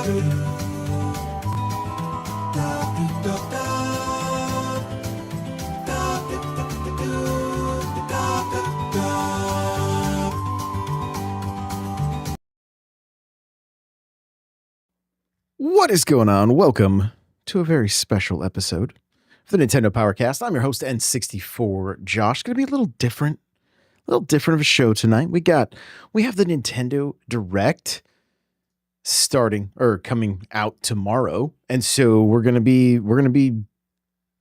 What is going on? Welcome to a very special episode of the Nintendo Powercast. I'm your host, N64 Josh. Going to be a little different of a show tonight. We have the Nintendo Direct coming out tomorrow, and so we're gonna be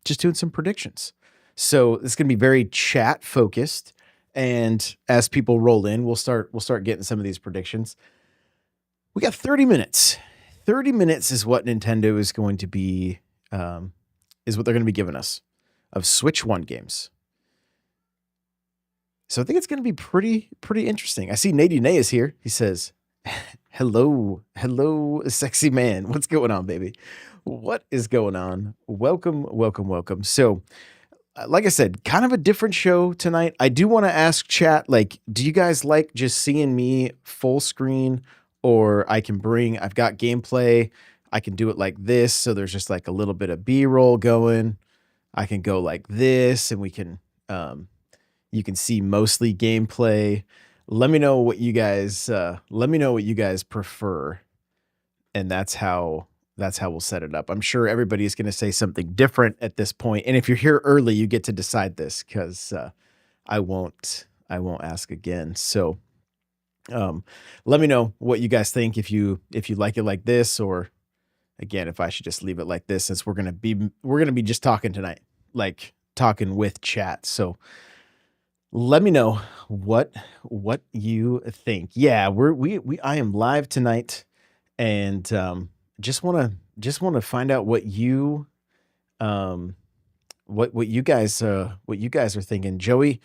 just doing some predictions. So it's gonna be very chat focused, and as people roll in, we'll start getting some of these predictions. We got 30 minutes. 30 minutes is what Nintendo is going to be, is what they're going to be giving us of Switch 1 games. So I think it's going to be pretty interesting. I see Nady Nay is here. He says, hello, sexy man. What's going on, baby? What is going on? Welcome. So, like I said, kind of a different show tonight. I do want to ask chat, like, do you guys like just seeing me full screen? Or I've got gameplay. I can do it like this. So there's just like a little bit of B-roll going. I can go like this and we can, you can see mostly gameplay. Let me know what you guys prefer. And that's how we'll set it up. I'm sure everybody's going to say something different at this point. And if you're here early, you get to decide this because I won't ask again. So let me know what you guys think, if you like it like this, or again, if I should just leave it like this, since we're gonna be just talking tonight, like talking with chat. So let me know what you think. Yeah, I am live tonight, and just want to find out what you what you guys are thinking. Joey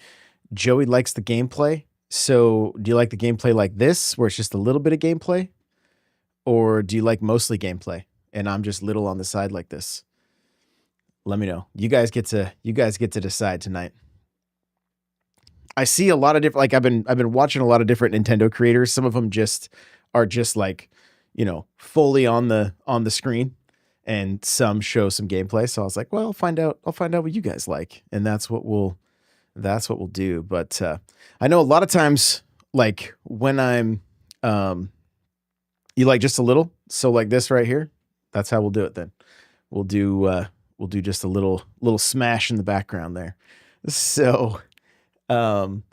likes the gameplay. So do you like the gameplay like this, where it's just a little bit of gameplay? Or do you like mostly gameplay and I'm just little on the side like this? Let me know. You guys get to decide tonight. I see a lot of different, like I've been watching a lot of different Nintendo creators. Some of them are just like, fully on the screen, and some show some gameplay. So I was like, well, I'll find out what you guys like. And that's what we'll do. But I know a lot of times, like when I'm, you like just a little, so like this right here, that's how we'll do it. Then we'll do just a little smash in the background there. So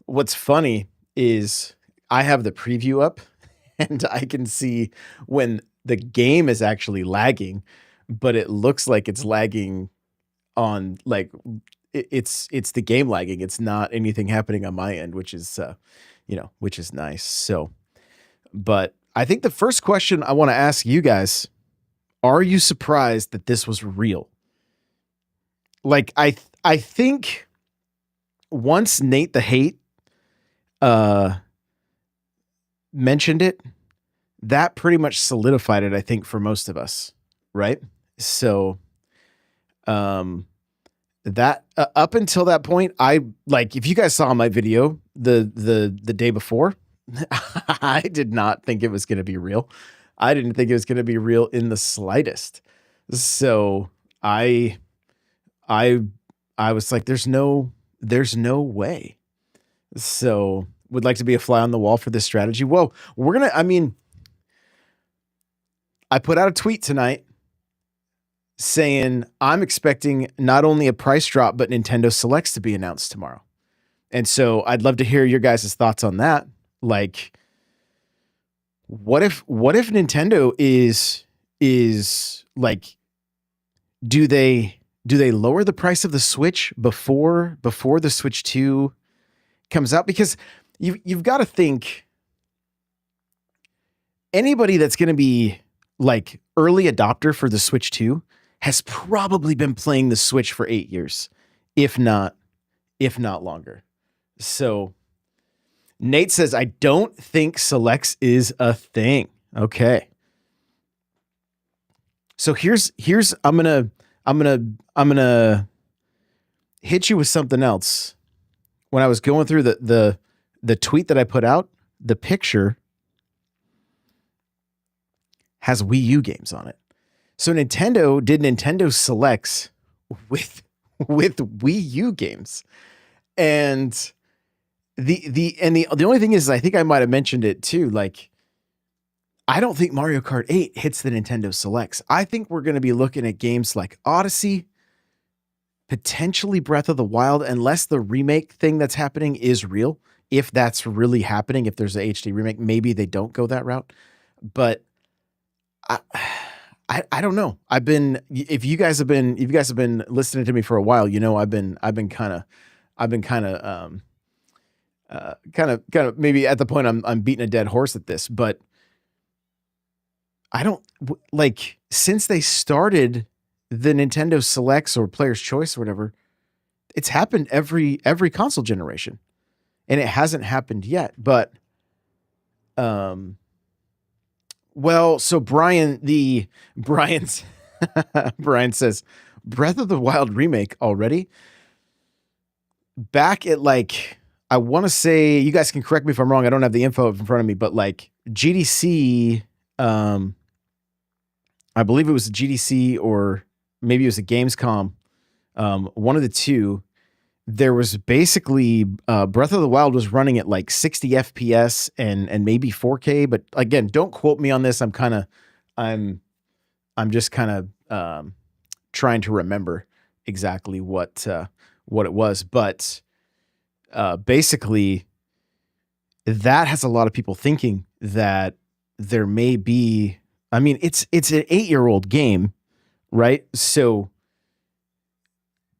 what's funny is I have the preview up and I can see when the game is actually lagging, but it looks like it's lagging on like, it's the game lagging. It's not anything happening on my end, which is nice. So, but I think the first question I want to ask you guys, are you surprised that this was real? Like, I think once Nate the Hate mentioned it, that pretty much solidified it, I think, for most of us, right? So, that up until that point, I like, if you guys saw my video the day before, I did not think it was going to be real. I didn't think it was going to be real in the slightest. So I was like, there's no way. So would like to be a fly on the wall for this strategy. Well, I put out a tweet tonight saying I'm expecting not only a price drop, but Nintendo Selects to be announced tomorrow. And so I'd love to hear your guys' thoughts on that. Like, what if Nintendo is like, do they lower the price of the Switch before the Switch 2 comes out? Because you've got to think, anybody that's going to be like early adopter for the Switch 2 has probably been playing the Switch for 8 years, if not longer. So Nate says, I don't think Selects is a thing. Okay. So here's I'm gonna hit you with something else. When I was going through the tweet that I put out, the picture has Wii U games on it. So Nintendo did Nintendo Selects with Wii U games. And the only thing is, I think I might have mentioned it too, like, I don't think Mario Kart 8 hits the Nintendo Selects. I think we're going to be looking at games like Odyssey, potentially Breath of the Wild, unless the remake thing that's happening is real. If that's really happening, if there's a HD remake, maybe they don't go that route. But I don't know. If you guys have been listening to me for a while, you know, I've been kind of maybe at the point I'm beating a dead horse at this, but I don't like, since they started the Nintendo Selects or Player's Choice or whatever, it's happened every console generation, and it hasn't happened yet. But, well, so Brian says Breath of the Wild remake already. Back at, like, I want to say, you guys can correct me if I'm wrong, I don't have the info in front of me, but like GDC, I believe it was a GDC or maybe it was a Gamescom, one of the two. There was basically Breath of the Wild was running at like 60 FPS and maybe 4K, but again, don't quote me on this. I'm just kind of trying to remember exactly what it was, but basically that has a lot of people thinking that there may be, I mean, it's an 8-year-old game, right? So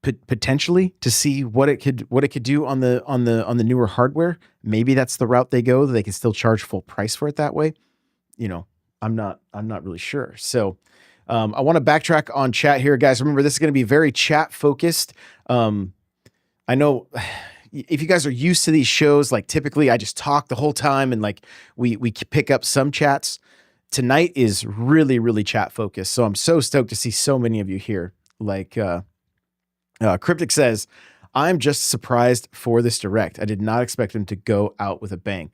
potentially to see what it could do on the newer hardware, maybe that's the route they go. They can still charge full price for it that way. You know, I'm not really sure. So I want to backtrack on chat here, guys. Remember, this is going to be very chat focused. I know if you guys are used to these shows, like typically I just talk the whole time and like we pick up some chats. Tonight is really, really chat focused. So I'm so stoked to see so many of you here. Like Cryptic says, I'm just surprised for this direct. I did not expect him to go out with a bang.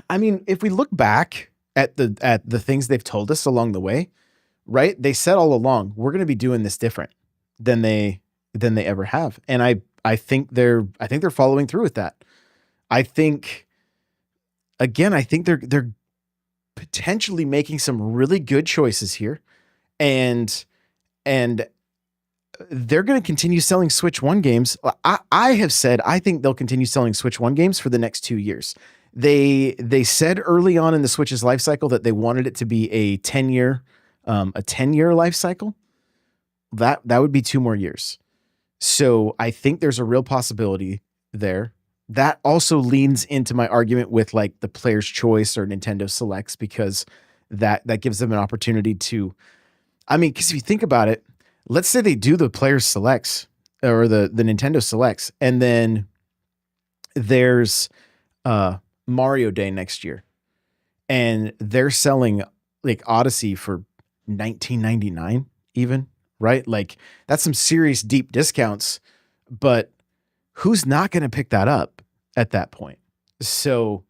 I mean, if we look back at the things they've told us along the way, right? They said all along, we're going to be doing this different than they ever have. And I think they're following through with that. I think they're potentially making some really good choices here, and they're going to continue selling Switch One games. I have said I think they'll continue selling Switch One games for the next 2 years. They said early on in the Switch's life cycle that they wanted it to be a 10-year life cycle. That would be 2 more years. So I think there's a real possibility there. That also leans into my argument with like the Player's Choice or Nintendo Selects, because that gives them an opportunity to, I mean, because if you think about it, let's say they do the Player's Selects or the Nintendo Selects, and then there's Mario Day next year, and they're selling like Odyssey for $19.99 even, right? Like that's some serious deep discounts, but who's not going to pick that up at that point? So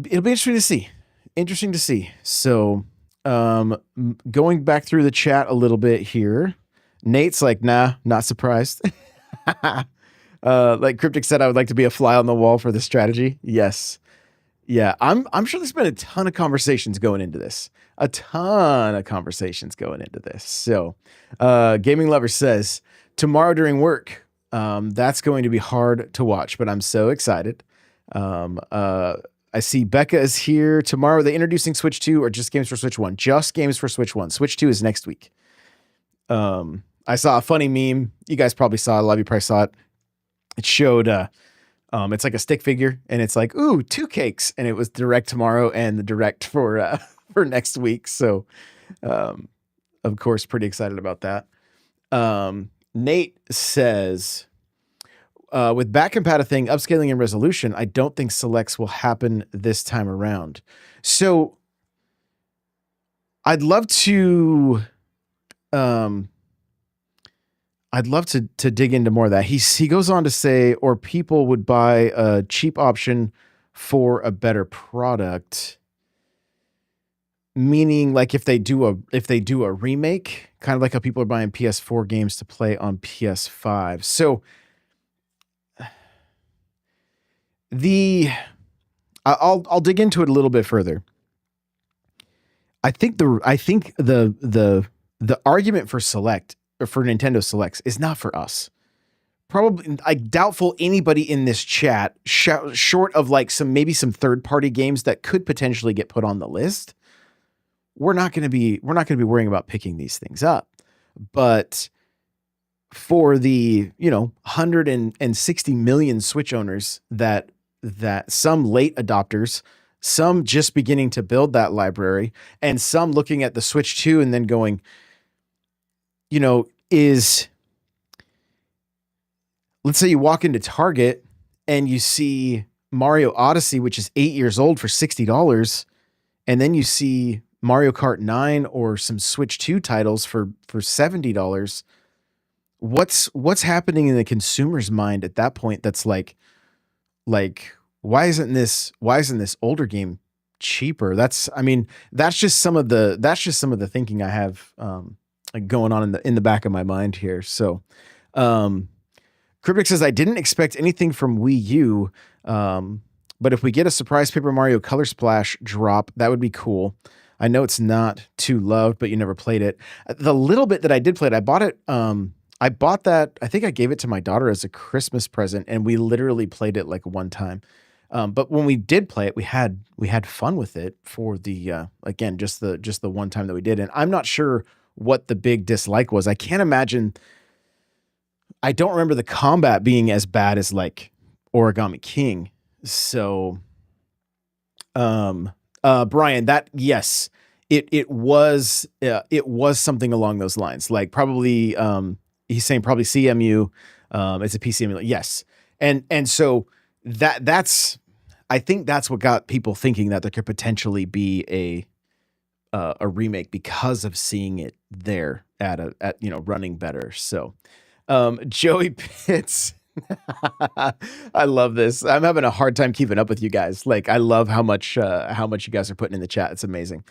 it'll be interesting to see. So going back through the chat a little bit here, Nate's like, nah, not surprised. Like Cryptic said, I would like to be a fly on the wall for the strategy. Yes. Yeah. I'm sure there's been a ton of conversations going into this. So, Gaming Lover says, tomorrow during work, that's going to be hard to watch, but I'm so excited. I see Becca is here tomorrow. Are they introducing Switch 2 or just games for Switch 1? Just games for Switch 1. Switch 2 is next week. I saw a funny meme. You guys probably saw it. A lot of you probably saw it. It showed, it's like a stick figure, and it's like, ooh, 2 cakes. And it was direct tomorrow and the direct for next week. So, of course, pretty excited about that. Nate says, with back compatibility, upscaling and resolution, I don't think selects will happen this time around. So I'd love to dig into more of that. He goes on to say, or people would buy a cheap option for a better product. meaning like if they do a remake, kind of like how people are buying PS4 games to play on PS5. So the I'll dig into it a little bit further. I think the argument for Select or for Nintendo Selects is not for us. Probably, I doubtful anybody in this chat, short of like maybe some third party games that could potentially get put on the list. We're not going to be worrying about picking these things up. But for the 160 million Switch owners that some late adopters, some just beginning to build that library, and some looking at the Switch 2 and then going, let's say you walk into Target and you see Mario Odyssey, which is 8 years old, for $60, and then you see Mario Kart 9 or some Switch 2 titles for $70. What's happening in the consumer's mind at that point? That's like why isn't this older game cheaper? That's just some of the thinking I have going on in the back of my mind here. So Cryptic says, I didn't expect anything from Wii U, but if we get a surprise Paper Mario Color Splash drop, that would be cool. I know it's not too loved, but you never played it. The little bit that I did play it, I bought it. I bought that. I think I gave it to my daughter as a Christmas present, and we literally played it like one time. But when we did play it, we had fun with it for the again just the one time that we did. And I'm not sure what the big dislike was. I can't imagine. I don't remember the combat being as bad as like Origami King. So, Brian, that yes, it was something along those lines. Like probably, he's saying probably CMU. It's a PC emulator. Yes, and so that's I think that's what got people thinking that there could potentially be a remake because of seeing it there at running better. So. Joey Pitts. I love this. I'm having a hard time keeping up with you guys. Like, I love how much you guys are putting in the chat. It's amazing.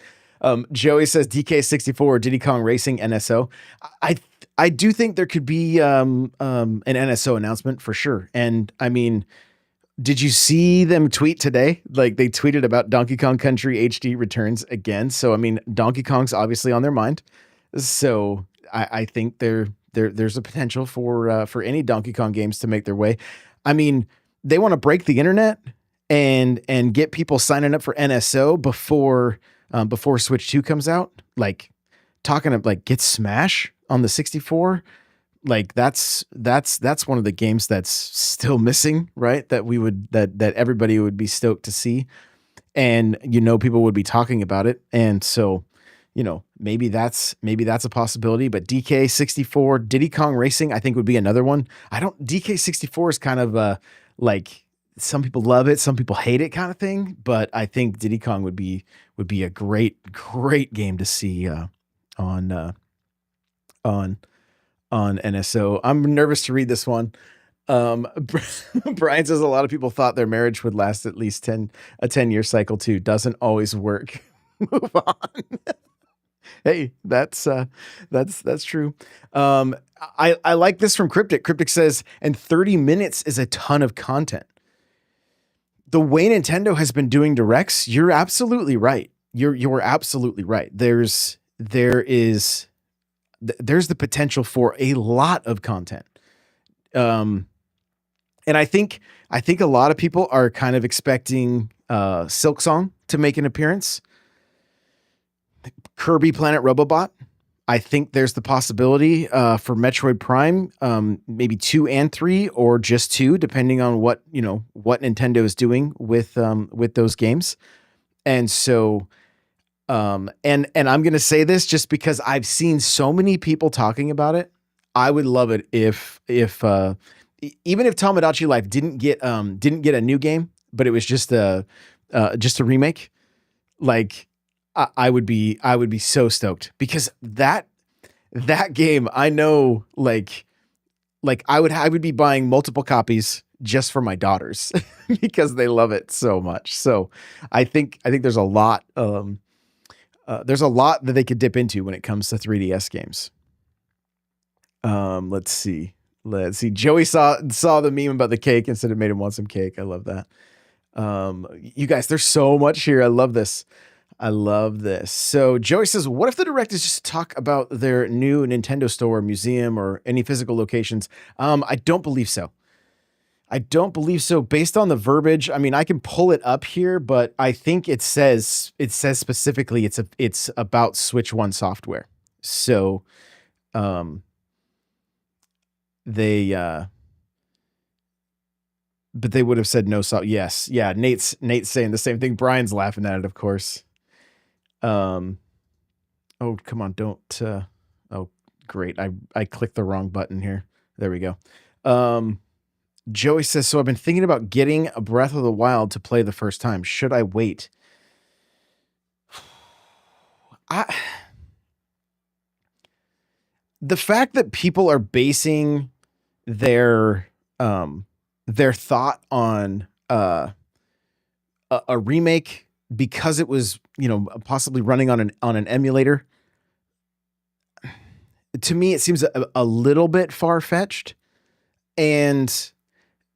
Joey says DK64 Diddy Kong Racing NSO. I do think there could be an NSO announcement for sure. And I mean, did you see them tweet today? Like they tweeted about Donkey Kong Country HD returns again. So I mean, Donkey Kong's obviously on their mind. So I think there's a potential for any Donkey Kong games to make their way. I mean, they want to break the internet and get people signing up for NSO before Switch 2 comes out. Like talking of like get Smash on the 64. Like that's one of the games that's still missing, right? That everybody would be stoked to see. And people would be talking about it. And so maybe that's a possibility, but DK64 Diddy Kong Racing, I think would be another one. DK64 is kind of like some people love it, some people hate it kind of thing, but I think Diddy Kong would be a great game to see on NSO. I'm nervous to read this one. Brian says a lot of people thought their marriage would last at least a 10-year cycle too. Doesn't always work. Move on. Hey, that's true. I like this from Cryptic. Cryptic says, and 30 minutes is a ton of content. The way Nintendo has been doing directs, you're absolutely right. You're absolutely right. There's the potential for a lot of content. And I think a lot of people are kind of expecting Silksong to make an appearance. Kirby Planet Robobot. I think there's the possibility for Metroid Prime, maybe 2 and 3, or just 2, depending on what Nintendo is doing with those games. And so, and I'm going to say this just because I've seen so many people talking about it. I would love it if even if Tomodachi Life didn't get a new game, but it was just a remake, like. I would be so stoked because that game, I know, like I would be buying multiple copies just for my daughters because they love it so much. So I think there's a lot there's a lot that they could dip into when it comes to 3DS games. Let's see. Joey saw the meme about the cake and said it made him want some cake. I love that. You guys, there's so much here. I love this. So Joey says, what if the direct is just talk about their new Nintendo store, museum, or any physical locations? I don't believe so. Based on the verbiage. I mean, I can pull it up here, but I think it says specifically it's about Switch One software. So, but they would have said no. So yes. Yeah. Nate's saying the same thing. Brian's laughing at it, of course. Oh, come on. Don't, oh, great. I clicked the wrong button here. There we go. Joey says, so I've been thinking about getting a Breath of the Wild to play the first time. Should I wait? The fact that people are basing their thought on a remake because it was, possibly running on an emulator, to me it seems a little bit far-fetched. And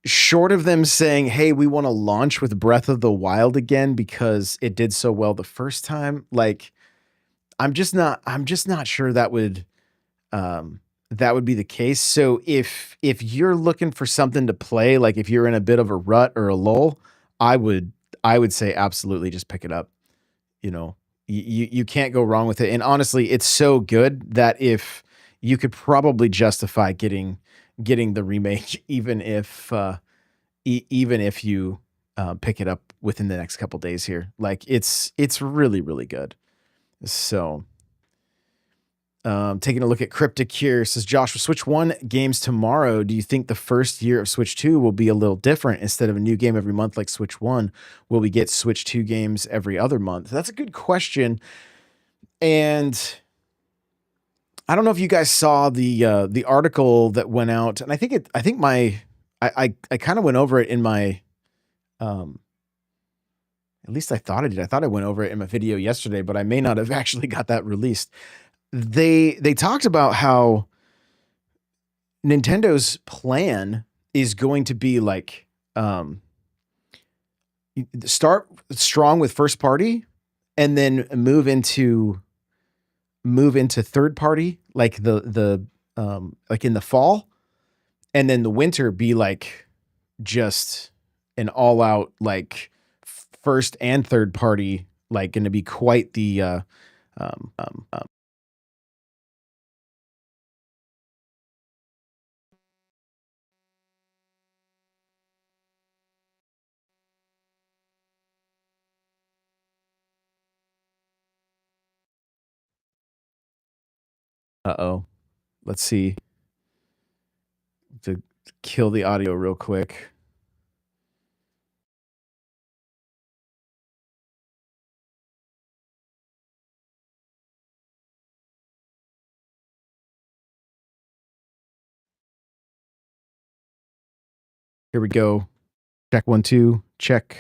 short of them saying, hey, we want to launch with Breath of the Wild again because it did so well the first time, like, I'm just not sure that would be the case. So if you're looking for something to play, like if you're in a bit of a rut or a lull, I would say absolutely just pick it up. You can't go wrong with it. And honestly, it's so good that if you could probably justify getting the remake, even if you pick it up within the next couple days here. Like it's really, really good. So taking a look at Cryptic here, says Josh, with Switch 1 games tomorrow, do you think the first year of Switch 2 will be a little different? Instead of a new game every month like Switch 1, will we get Switch 2 games every other month? That's a good question. And I don't know if you guys saw the article that went out, and I kind of went over it in my at least I thought I did. I thought I went over it in my video yesterday, but I may not have actually got that released. They talked about how Nintendo's plan is going to be like start strong with first party and then move into third party, like the like in the fall, and then the winter be like just an all out like first and third party, like going to be quite the uh-oh. Let's see. To kill the audio real quick. Here we go. Check 1 2. Check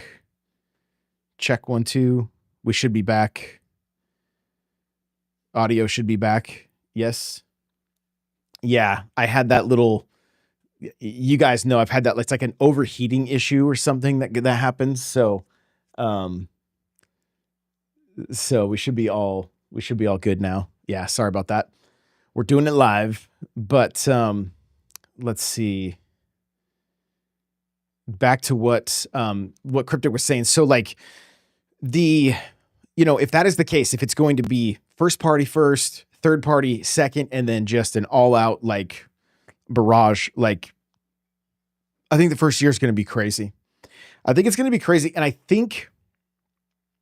1 2. We should be back. Audio should be back. Yes. Yeah, I had that little, you guys know I've had that, it's like an overheating issue or something that happens. So we should be all good now. Yeah, sorry about that. We're doing it live, but let's see. Back to what Cryptic was saying. So like if that is the case, if it's going to be first party first, third party second, and then just an all out like barrage, like I think the first year is going to be crazy. I think it's going to be crazy. And I think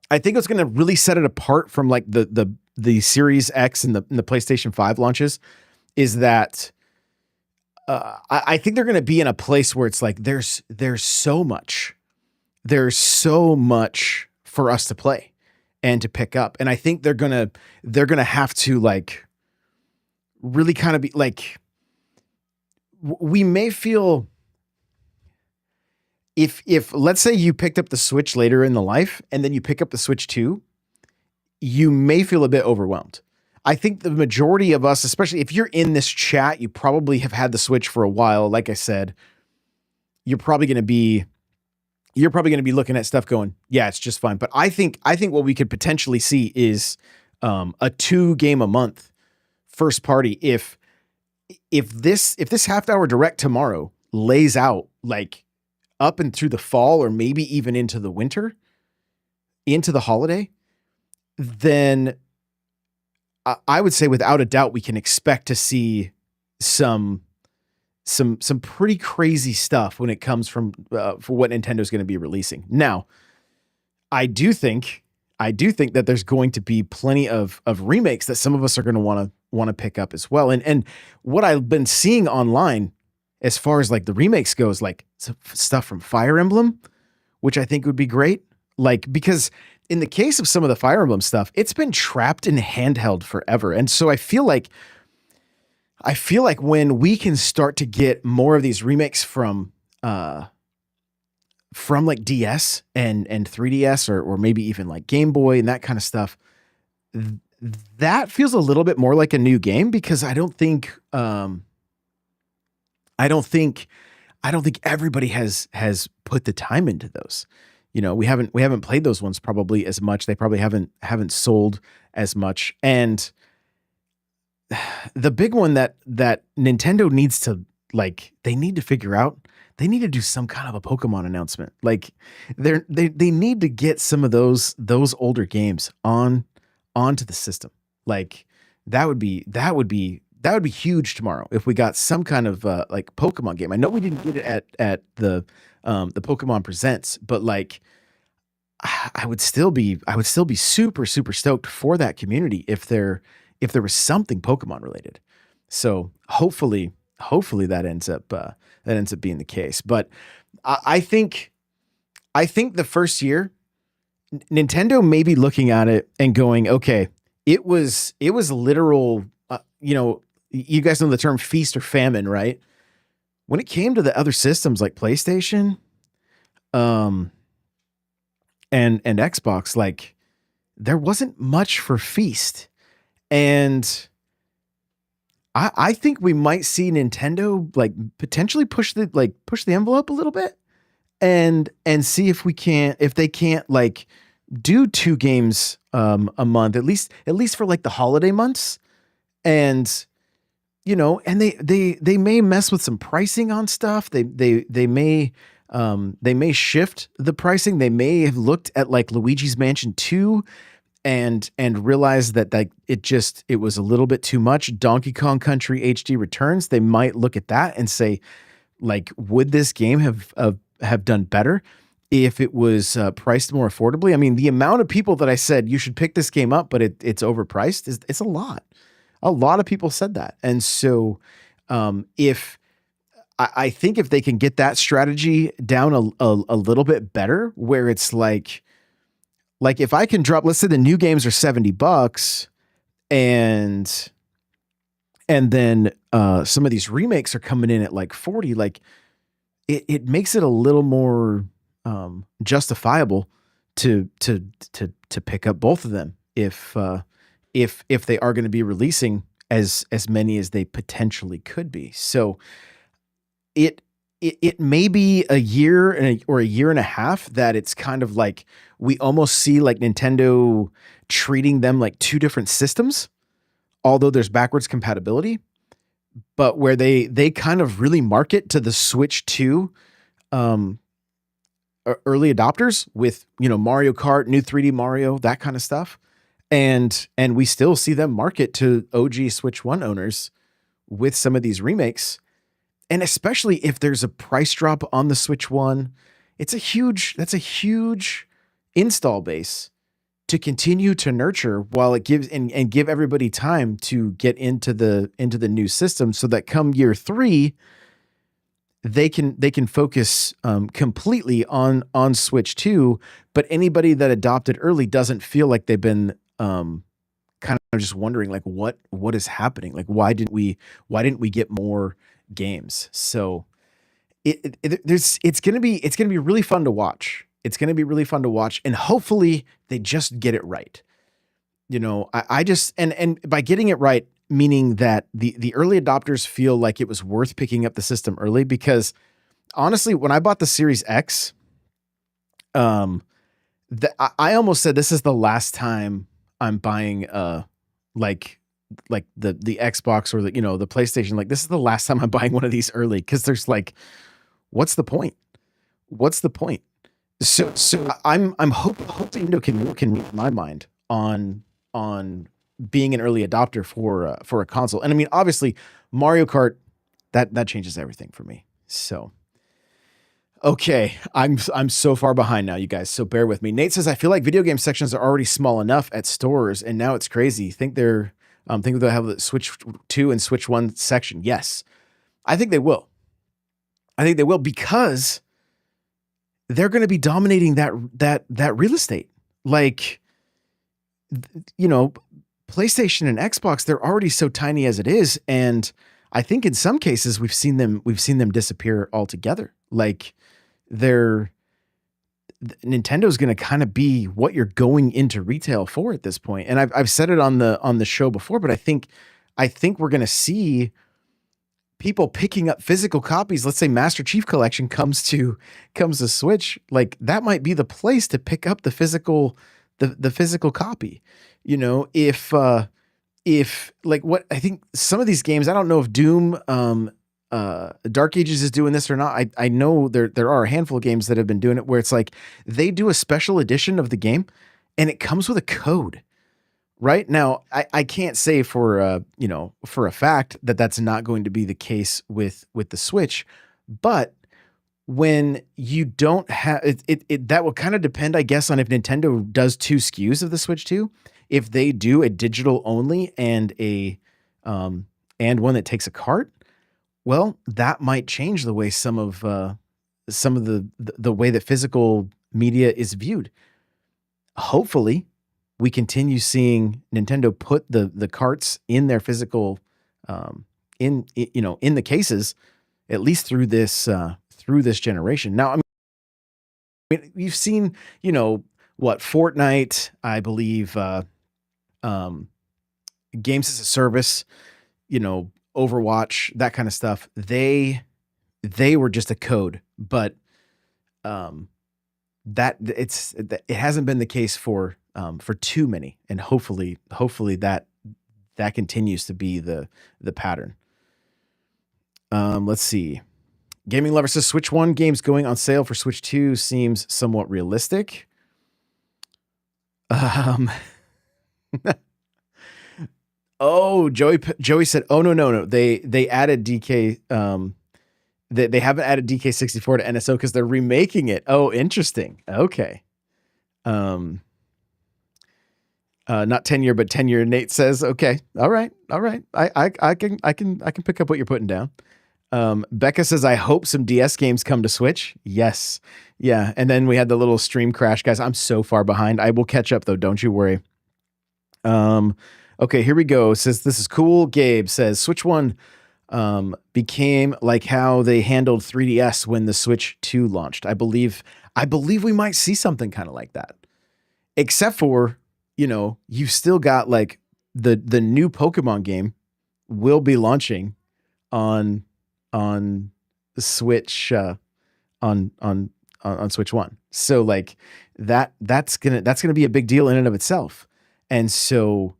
it's going to really set it apart from like the Series X and the PlayStation 5 launches is that I think they're going to be in a place where it's like there's so much for us to play and to pick up, and I think they're gonna have to like really kind of be like, we may feel if let's say you picked up the Switch later in the life and then you pick up the Switch 2, you may feel a bit overwhelmed. I think the majority of us, especially if you're in this chat, you probably have had the Switch for a while. Like I said, you're probably going to be looking at stuff going, yeah, it's just fine. But I think what we could potentially see is a 2 game a month first party. If this half-hour direct tomorrow lays out like up and through the fall, or maybe even into the winter, into the holiday, then I would say without a doubt we can expect to see some pretty crazy stuff when it comes from for what Nintendo's going to be releasing. Now, I do think that there's going to be plenty of remakes that some of us are going to want to pick up as well. And what I've been seeing online as far as like the remakes goes, like stuff from Fire Emblem, which I think would be great. Like, because in the case of some of the Fire Emblem stuff, it's been trapped in handheld forever. And so I feel like when we can start to get more of these remakes from like DS and 3DS or maybe even like Game Boy and that kind of stuff, that feels a little bit more like a new game, because I don't think everybody has put the time into those. You know, we haven't played those ones probably as much. They probably haven't sold as much. And the big one that Nintendo needs to, like, they need to figure out, they need to do some kind of a Pokemon announcement. Like they need to get some of those older games onto the system. Like that would be huge tomorrow if we got some kind of like Pokemon game. I know we didn't get it at the Pokemon Presents, but like I would still be super stoked for that community if there was something Pokemon related. So hopefully that ends up being the case. But I think the first year Nintendo may be looking at it and going, okay, it was literal, you guys know the term feast or famine, right? When it came to the other systems like PlayStation, and Xbox, like there wasn't much for feast. And I think we might see Nintendo like potentially push the envelope a little bit and see if they can't like do 2 games a month, at least for like the holiday months. And and they may mess with some pricing on stuff. They may shift the pricing. They may have looked at like Luigi's Mansion 2 and realized that like it was a little bit too much. Donkey Kong Country HD Returns, they might look at that and say, like, would this game have done better if it was priced more affordably? I mean, the amount of people that I said you should pick this game up, but it's overpriced, it's a lot. A lot of people said that. And so I think if they can get that strategy down a little bit better, where it's like if I can drop, let's say the new games are $70 and then some of these remakes are coming in at like 40, like it makes it a little more justifiable to pick up both of them if they are going to be releasing as many as they potentially could be. So it may be a year or a year and a half that it's kind of like we almost see like Nintendo treating them like 2 different systems, although there's backwards compatibility, but where they kind of really market to the Switch 2 early adopters with, Mario Kart, new 3D Mario, that kind of stuff. And we still see them market to OG Switch 1 owners with some of these remakes. And especially if there's a price drop on the Switch 1, that's a huge install base to continue to nurture while it gives and give everybody time to get into the new system, so that come year 3, they can focus completely on Switch 2. But anybody that adopted early doesn't feel like they've been kind of just wondering like what is happening, like why didn't we get more games? So it's gonna be really fun to watch. It's gonna be really fun to watch, and hopefully they just get it right. I just, and by getting it right, meaning that the early adopters feel like it was worth picking up the system early, because honestly, when I bought the Series X, um, I almost said this is the last time I'm buying like the Xbox or the PlayStation. Like, this is the last time I'm buying one of these early, because there's like, what's the point? What's the point? So I'm hoping can read my mind on being an early adopter for a console. And I mean, obviously, Mario Kart, that changes everything for me. So okay, I'm so far behind now, you guys. So bear with me. Nate says, I feel like video game sections are already small enough at stores, and now it's crazy. Think they'll have the Switch 2 and Switch 1 section. Yes, I think they will. I think they will, because they're going to be dominating that real estate. Like, PlayStation and Xbox, they're already so tiny as it is, and I think in some cases we've seen them disappear altogether. Like, Nintendo's going to kind of be what you're going into retail for at this point. And I've said it on the show before, but I think we're going to see people picking up physical copies. Let's say Master Chief Collection comes to Switch. Like, that might be the place to pick up the physical copy. If like, what I think some of these games, I don't know if Doom, Dark Ages is doing this or not. I know there are a handful of games that have been doing it, where it's like they do a special edition of the game and it comes with a code. Right now, I can't say for a fact that that's not going to be the case with the Switch, but when you don't have it, that will kind of depend, I guess, on if Nintendo does 2 SKUs of the Switch 2. If they do a digital only and and one that takes a cart, well, that might change the way some of the way that physical media is viewed. Hopefully, we continue seeing Nintendo put the carts in their physical, in the cases, at least through this generation. Now, I mean, you've seen, Fortnite, I believe, games as a service, Overwatch, that kind of stuff. They were just a code, but it hasn't been the case for too many, and hopefully that continues to be the pattern. Let's see. Gaming Lover says Switch 1 games going on sale for Switch 2 seems somewhat realistic. Oh, Joey said, oh no. They added DK. They haven't added DK64 to NSO because they're remaking it. Oh, interesting. Okay. Not tenure, but tenure. Nate says, okay, all right. I can pick up what you're putting down. Becca says, I hope some DS games come to Switch. Yes. Yeah. And then we had the little stream crash, guys. I'm so far behind. I will catch up though. Don't you worry. Okay, here we go. Says, this is cool. Gabe says, Switch 1 became like how they handled 3DS when the Switch 2 launched. I believe we might see something kind of like that. Except for, you've still got like the new Pokemon game will be launching on the Switch, on Switch 1. So like that's gonna be a big deal in and of itself. And so,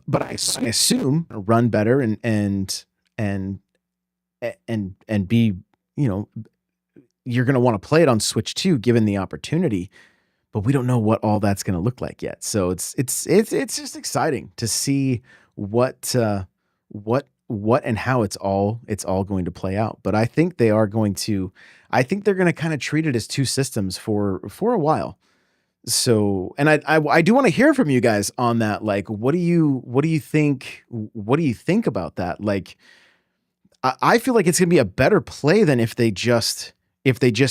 but I assume run better and be, you're going to want to play it on Switch 2 given the opportunity, but we don't know what all that's going to look like yet. So it's just exciting to see what and how it's all going to play out. But I think they're going to kind of treat it as 2 systems for a while. So, and I do want to hear from you guys on that. Like, what do you think about that? Like, I feel like it's going to be a better play than if they just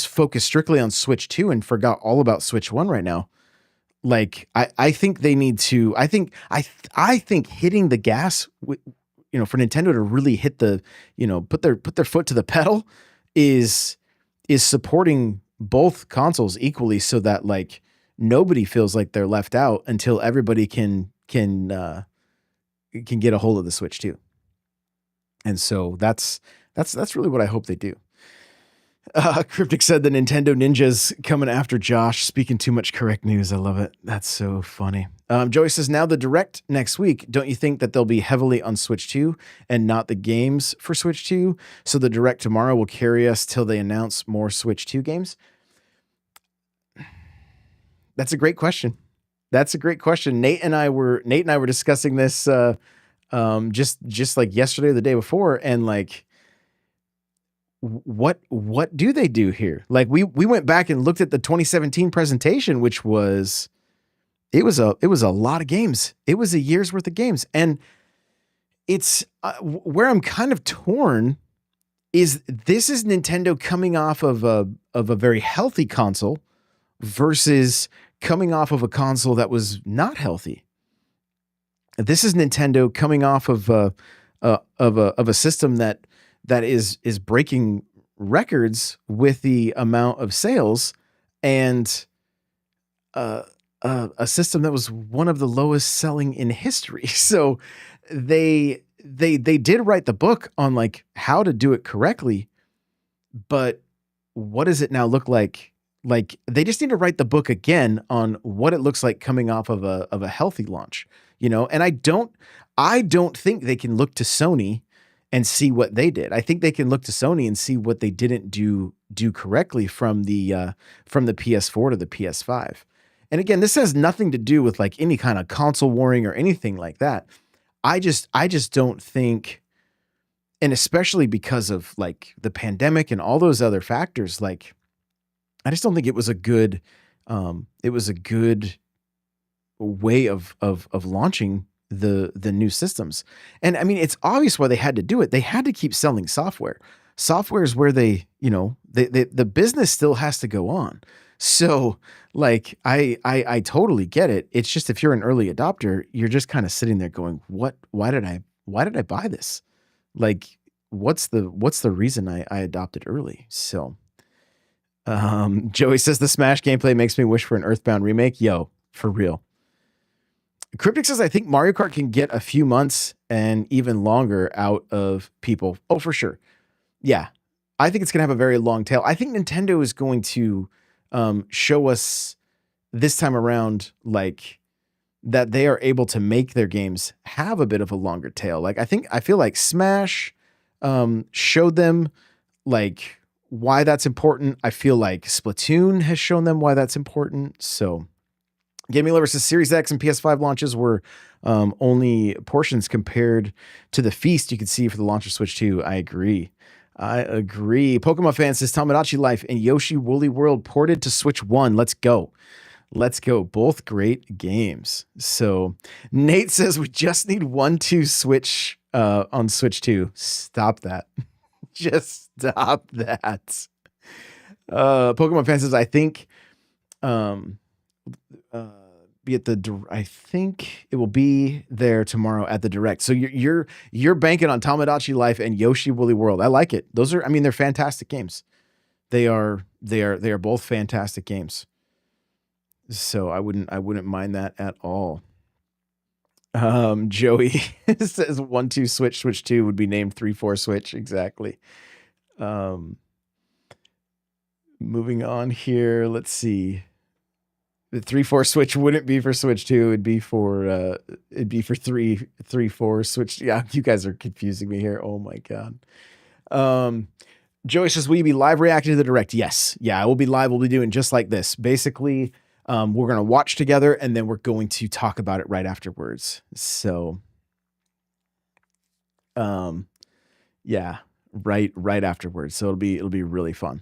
focus strictly on Switch 2 and forgot all about Switch 1 right now. Like, I think they need to, I think hitting the gas, for Nintendo to really hit the, put their foot to the pedal is supporting both consoles equally, so that like nobody feels like they're left out until everybody can can get a hold of the Switch 2. And so that's really what I hope they do. Cryptic said the Nintendo Ninja's coming after Josh, speaking too much correct news. I love it. That's so funny. Joey says, now the Direct next week, don't you think that they'll be heavily on Switch 2 and not the games for Switch 2? So the Direct tomorrow will carry us till they announce more Switch 2 games? That's a great question. Nate and I were discussing this just like yesterday or the day before, and like, what do they do here? Like we went back and looked at the 2017 presentation, which was it was a lot of games. It was a year's worth of games, and it's where I'm kind of torn is this is Nintendo coming off of a very healthy console versus coming off of a console that was not healthy. This is Nintendo coming off of a system that is breaking records with the amount of sales, and a system that was one of the lowest selling in history. So they did write the book on like how to do it correctly, but what does it now look like? Like they just need to write the book again on what it looks like coming off of a healthy launch, and I don't think they can look to Sony and see what they did. I think they can look to Sony and see what they didn't do correctly from the PS4 to the PS5. And again, this has nothing to do with like any kind of console warring or anything like that. I just don't think, and especially because of like the pandemic and all those other factors, like I just don't think it was a good way of launching the new systems. And I mean, it's obvious why they had to do it. They had to keep selling software. Software is where they the business still has to go on. So like, I totally get it. It's just, if you're an early adopter, you're just kind of sitting there going, why did I buy this? Like, what's the reason I adopted early? So, Joey says the Smash gameplay makes me wish for an Earthbound remake. Yo, for real. Cryptic says, I think Mario Kart can get a few months and even longer out of people. Oh, for sure. Yeah. I think it's going to have a very long tail. I think Nintendo is going to show us this time around, like, that they are able to make their games have a bit of a longer tail. Like, I feel like Smash showed them, like, why that's important. I feel like Splatoon has shown them why that's important. So, Gaming Lover says Series X and PS5 launches were only portions compared to the feast you could see for the launch of Switch 2. I agree. Pokemon Fan says Tomodachi Life and Yoshi Woolly World ported to Switch 1. Let's go. Both great games. So Nate says we just need 1-2 Switch on Switch 2. Stop that. Just stop that. Pokemon Fan says I think I think it will be there tomorrow at the Direct. So you're banking on Tomodachi Life and Yoshi Woolly World. I like it. Those are, I mean, they're fantastic games. They are both fantastic games. So I wouldn't mind that at all. Joey says 1-2 Switch 2 would be named 3-4 Switch. Exactly. Moving on here. Let's see. The 3-4 Switch wouldn't be for Switch 2. It'd be for 3-4 Switch. Yeah, you guys are confusing me here. Oh my God. Joey says, will you be live reacting to the Direct? Yes. Yeah, I will be live. We'll be doing just like this. Basically, we're going to watch together and then we're going to talk about it right afterwards. So, yeah, right afterwards. So it'll be really fun.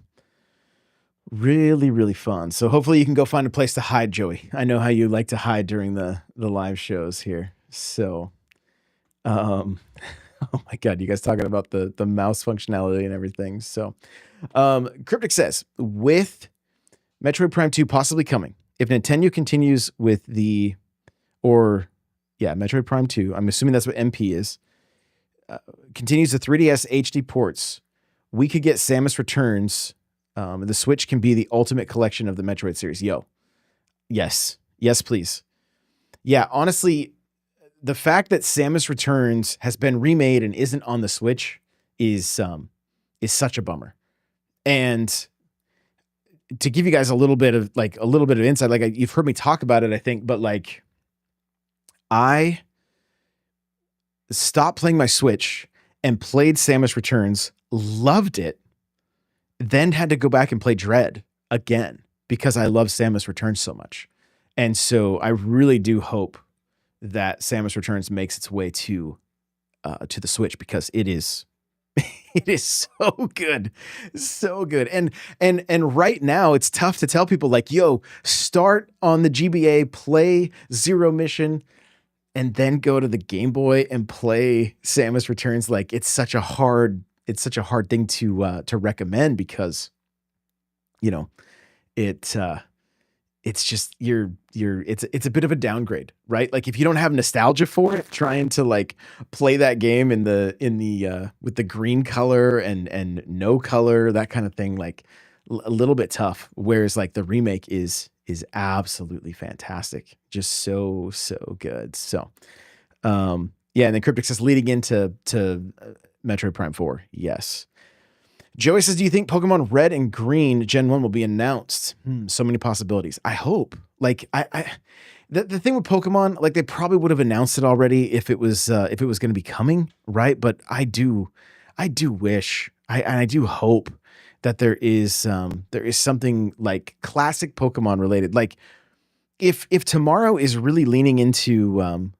Really, really fun. So hopefully you can go find a place to hide, Joey. I know how you like to hide during the live shows here. So, oh my God, you guys talking about the mouse functionality and everything. So, Cryptic says, with Metroid Prime 2 possibly coming, if Nintendo continues with Metroid Prime 2, I'm assuming that's what MP is, continues the 3DS HD ports, we could get Samus Returns. The Switch can be the ultimate collection of the Metroid series. Yo. Yes, please. Yeah, honestly, the fact that Samus Returns has been remade and isn't on the Switch is such a bummer. And to give you guys a little bit of insight, like you've heard me talk about it, I think, but like I stopped playing my Switch and played Samus Returns, loved it, then had to go back and play Dread again because I love Samus Returns so much. And so I really do hope that Samus Returns makes its way to the Switch, because it is it is so good. So good. And right now it's tough to tell people like, yo, start on the GBA, play Zero Mission, and then go to the Game Boy and play Samus Returns. Like it's such a hard thing to recommend, because it's just it's a bit of a downgrade, right? Like if you don't have nostalgia for it, trying to like play that game in the with the green color and no color, that kind of thing, like a little bit tough. Whereas like the remake is absolutely fantastic, just so good. So yeah, and then Cryptic says leading into Metroid Prime 4. Yes. Joey says, do you think Pokemon Red and Green Gen 1 will be announced? So many possibilities. I hope. Like the thing with Pokemon, like they probably would have announced it already if it was going to be coming, right? But I do wish, I do hope that there is something like classic Pokemon related. Like if Tomorrow is really leaning into a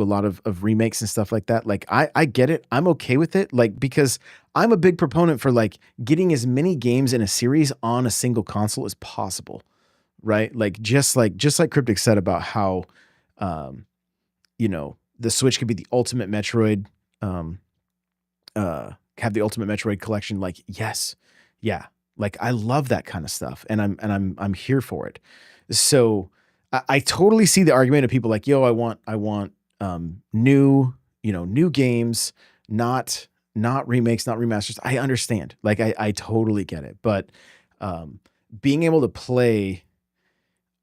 lot of remakes and stuff like that, like I get it. I'm okay with it. Like, because I'm a big proponent for like getting as many games in a series on a single console as possible. Right. Like, just like Cryptic said about how, the Switch could be the ultimate Metroid, have the ultimate Metroid collection. Like, yes. Yeah. Like I love that kind of stuff, and I'm here for it. So I totally see the argument of people like, yo, I want new games, not remakes, not remasters. I understand. Like I totally get it. But being able to play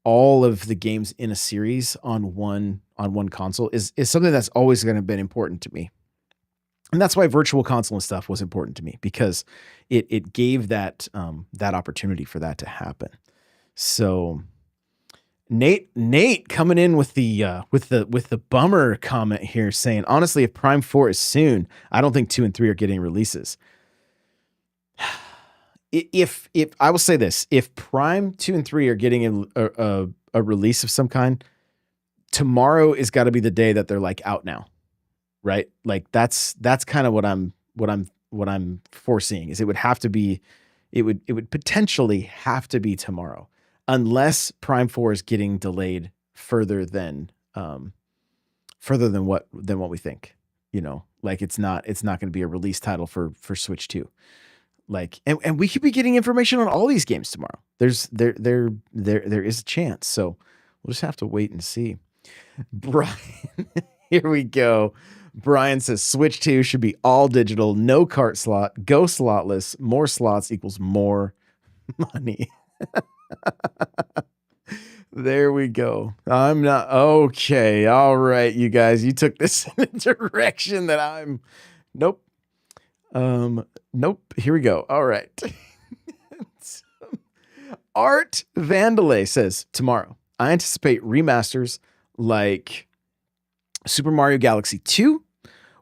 all of the games in a series on one console is something that's always going to be important to me. And that's why Virtual Console and stuff was important to me, because it gave that opportunity for that to happen. So Nate coming in with the bummer comment here, saying, honestly, if Prime 4 is soon, I don't think 2 and 3 are getting releases. If I will say this, if Prime 2 and 3 are getting a release of some kind, tomorrow is got to be the day that they're like out now, right? Like that's kind of what I'm foreseeing, is it would potentially have to be tomorrow, unless Prime 4 is getting delayed further than what we think. Like it's not going to be a release title for Switch 2. Like, and we could be getting information on all these games tomorrow. There is a chance. So we'll just have to wait and see. Brian, here we go. Brian says Switch 2 should be all digital, no cart slot, go slotless. More slots equals more money. There we go. I'm not okay. All right, you guys, you took this in a direction that I'm nope. Nope. Here we go. All right. Art Vandalay says, tomorrow, I anticipate remasters like Super Mario Galaxy 2,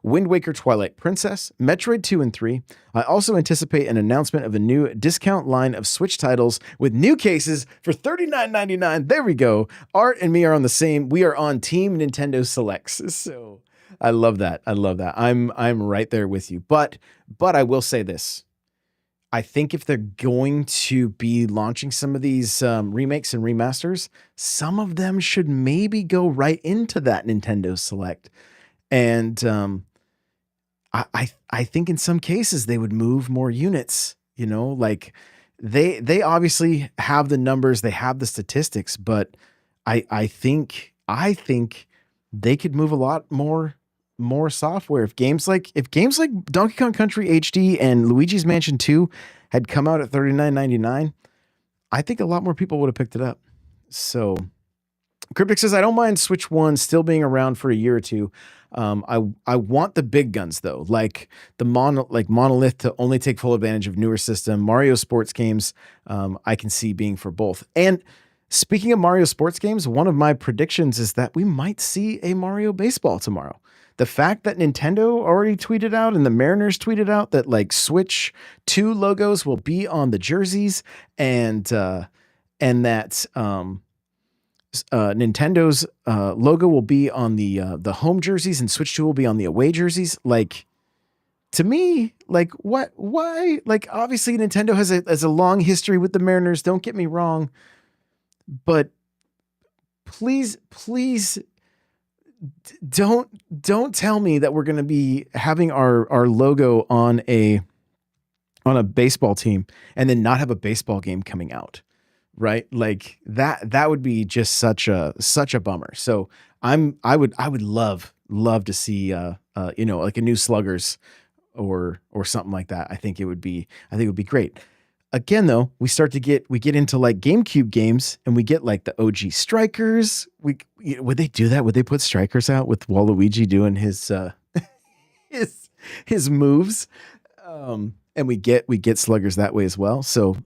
Wind Waker Twilight Princess, Metroid 2 and 3. I also anticipate an announcement of a new discount line of Switch titles with new cases for $39.99. There we go. Art and me are on the same. We are on Team Nintendo Selects. So I love that. I'm right there with you. But I will say this. I think if they're going to be launching some of these remakes and remasters, some of them should maybe go right into that Nintendo Select. And I think in some cases they would move more units, like they obviously have the numbers, they have the statistics, but I think they could move a lot more software. If games like Donkey Kong Country HD and Luigi's Mansion 2 had come out at $39.99, I think a lot more people would have picked it up. So Cryptic says, I don't mind Switch 1 still being around for a year or two. I want the big guns though, like Monolith to only take full advantage of newer system. Mario sports games, I can see being for both. And speaking of Mario sports games, one of my predictions is that we might see a Mario baseball tomorrow. The fact that Nintendo already tweeted out and the Mariners tweeted out that like Switch 2 logos will be on the jerseys and that Nintendo's logo will be on the home jerseys and Switch 2 will be on the away jerseys. Like, to me, like what? Why? Like, obviously Nintendo has a long history with the Mariners. Don't get me wrong, but please don't tell me that we're going to be having our logo on a baseball team and then not have a baseball game coming out. Right? Like that would be just such a bummer. So I would love to see like a new Sluggers or something like that. I think it would be great. Again though, we get into like GameCube games and we get like the OG Strikers. Would they do that? Would they put Strikers out with Waluigi doing his his moves? And we get Sluggers that way as well. So,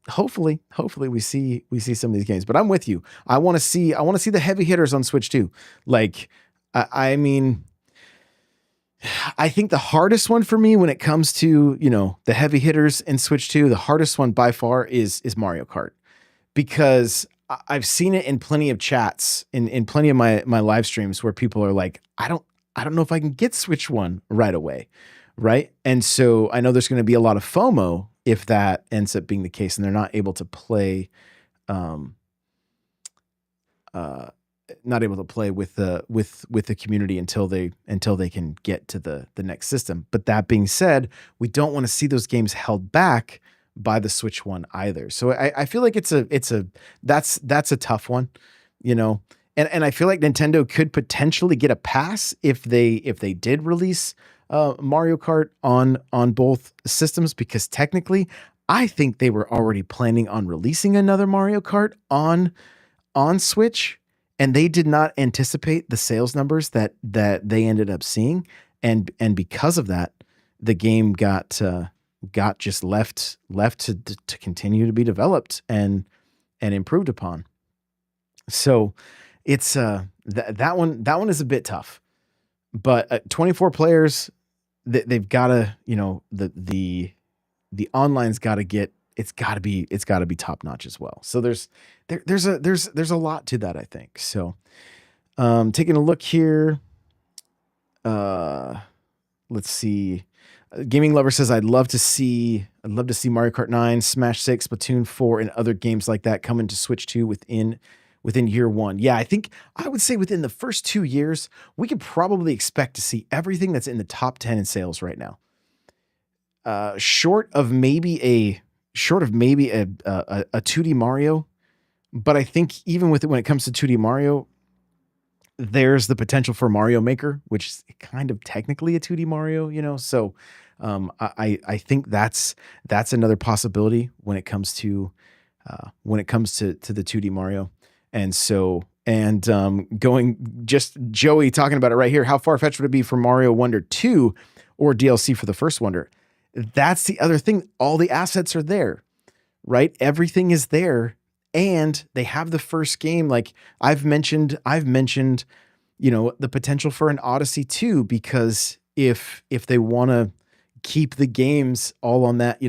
hopefully we see some of these games, but I'm with you. I want to see the heavy hitters on Switch too. Like, I mean, I think the hardest one for me when it comes to, the heavy hitters in Switch 2, the hardest one by far is Mario Kart, because I've seen it in plenty of chats in plenty of my live streams where people are like, I don't know if I can get Switch 1 right away. Right. And so I know there's going to be a lot of FOMO if that ends up being the case and they're not able to play, with the community until they can get to the next system. But that being said, we don't want to see those games held back by the Switch 1 either. So I feel like that's a tough one, and I feel like Nintendo could potentially get a pass if they did release Mario Kart on both systems, because technically I think they were already planning on releasing another Mario Kart on Switch, and they did not anticipate the sales numbers that they ended up seeing, and because of that, the game got just left to continue to be developed and improved upon. So it's that one is a bit tough, but 24 players. They've got to, the online's got to get, it's got to be top notch as well. So there's a lot to that, I think. So, taking a look here, let's see. Gaming Lover says, I'd love to see Mario Kart 9, Smash 6, Splatoon 4, and other games like that come into Switch 2 within year one. Yeah, I would say within the first 2 years, we could probably expect to see everything that's in the top 10 in sales right now. Short of maybe a 2D Mario, but I think even with it, when it comes to 2D Mario, there's the potential for Mario Maker, which is kind of technically a 2D Mario, so I think that's another possibility when it comes to the 2D Mario. And so, going just Joey talking about it right here. How far-fetched would it be for Mario Wonder 2 or DLC for the first Wonder? That's the other thing. All the assets are there, right? Everything is there, and they have the first game. Like I've mentioned, the potential for an Odyssey 2, because if they want to keep the games all on that,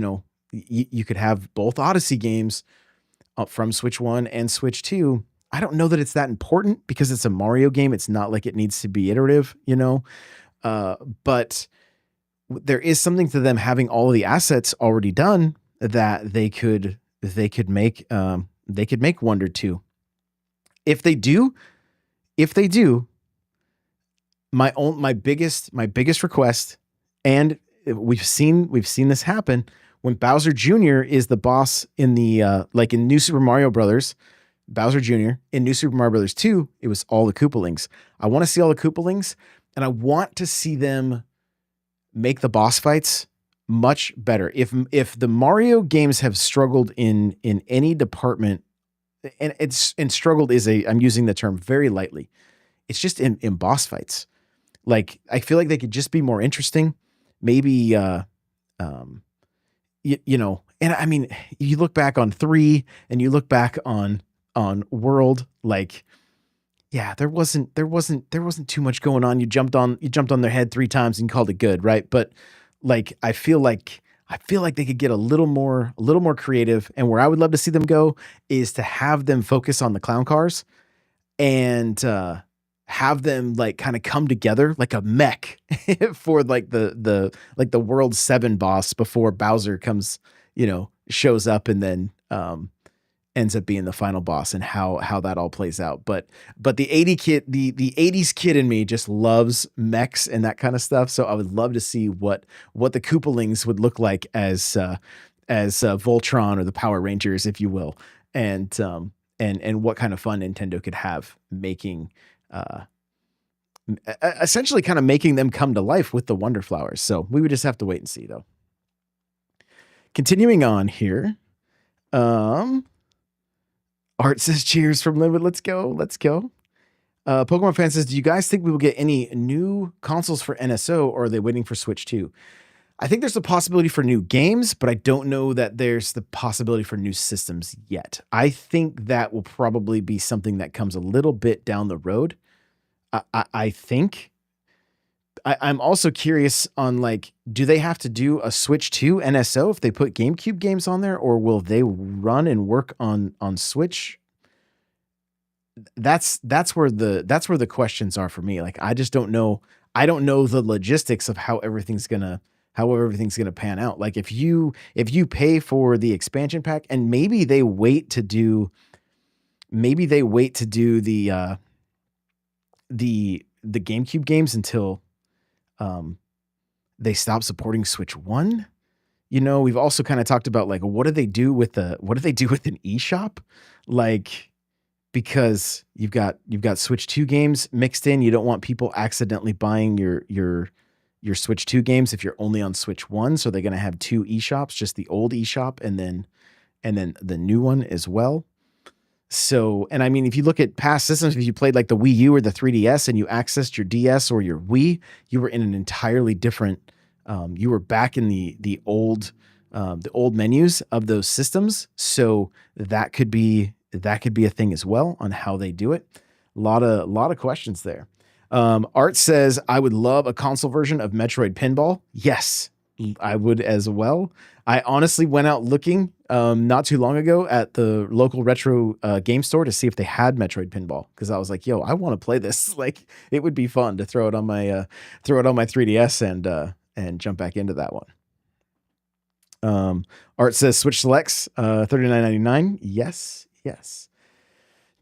you could have both Odyssey games from Switch 1 and Switch 2. I don't know that it's that important because it's a Mario game. It's not like it needs to be iterative, but there is something to them having all of the assets already done that they could make Wonder 2. If they do, my biggest request, and we've seen this happen when Bowser Jr. is the boss in the like in New Super Mario Brothers. Bowser Jr. in New Super Mario Brothers 2, it was all the Koopalings. I want to see all the Koopalings, and I want to see them make the boss fights much better. If the Mario games have struggled in any department and struggled is I'm using the term very lightly. It's just in boss fights. Like, I feel like they could just be more interesting. Maybe, um, you know, and I mean, you look back on 3 and you look back on World, like, yeah, there wasn't too much going on. You jumped on their head 3 times and called it good, right? But like, I feel like they could get a little more creative. And where I would love to see them go is to have them focus on the clown cars and have them like kind of come together like a mech for like the World 7 boss before Bowser shows up and then ends up being the final boss, and how that all plays out. But the 80s kid in me just loves mechs and that kind of stuff. So I would love to see what the Koopalings would look like as Voltron or the Power Rangers, if you will, and what kind of fun Nintendo could have making uh essentially kind of making them come to life with the Wonder Flowers. So we would just have to wait and see, though. Continuing on here. um Art says cheers from Linwood. Let's go. Let's go. Pokemon fan says, do you guys think we will get any new consoles for NSO, or are they waiting for Switch 2? I think there's a possibility for new games, but I don't know that there's the possibility for new systems yet. I think that will probably be something that comes a little bit down the road. I think. I'm also curious on, like, do they have to do a Switch 2 NSO if they put GameCube games on there, or will they run and work on Switch? That's where the questions are for me. Like, I just don't know. I don't know the logistics of how everything's gonna pan out. Like, if you pay for the expansion pack, and maybe they wait to do the GameCube games until um they stop supporting Switch 1. We've also kind of talked about, like, what do they do with an eShop? Like, because you've got Switch 2 games mixed in. You don't want people accidentally buying your Switch 2 games if you're only on Switch 1. So they're going to have 2 eShops, just the old eShop and then the new one as well. So, and I mean, if you look at past systems, if you played like the Wii U or the 3DS and you accessed your DS or your Wii, you were in an entirely different, you were back in the old menus of those systems. So that could be a thing as well on how they do it. A lot of questions there. Art says, I would love a console version of Metroid Pinball. Yes, I would as well. I honestly went out looking not too long ago at the local retro game store to see if they had Metroid Pinball, because I was like, "Yo, I want to play this. Like, it would be fun to throw it on my 3DS and jump back into that one." Art says Switch Selects $39.99. Yes, yes.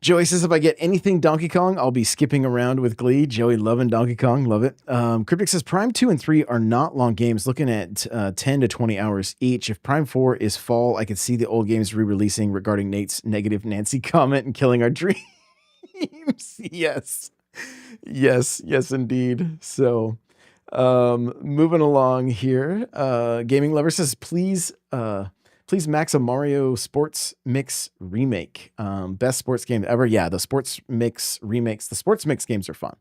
Joey says, if I get anything Donkey Kong, I'll be skipping around with glee. Joey loving Donkey Kong. Love it. Cryptic says, Prime 2 and 3 are not long games, looking at 10 to 20 hours each. If Prime 4 is fall, I could see the old games re-releasing regarding Nate's negative Nancy comment and killing our dreams. Yes. Yes, indeed. So, moving along here. Gaming Lover says, please max a Mario Sports Mix remake. Best sports game ever. Yeah, the Sports Mix remakes. The Sports Mix games are fun.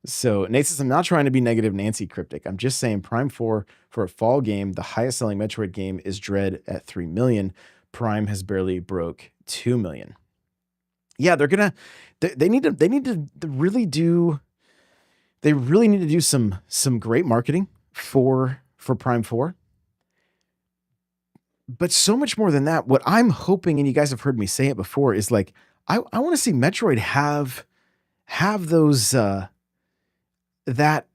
So Nate says, I'm not trying to be negative Nancy Cryptic. I'm just saying Prime 4 for a fall game. The highest selling Metroid game is Dread at 3 million. Prime has barely broke 2 million. Yeah, they need to really do, they really need to do some great marketing for Prime 4. But so much more than that, what I'm hoping, and you guys have heard me say it before, is like, I want to see Metroid have those that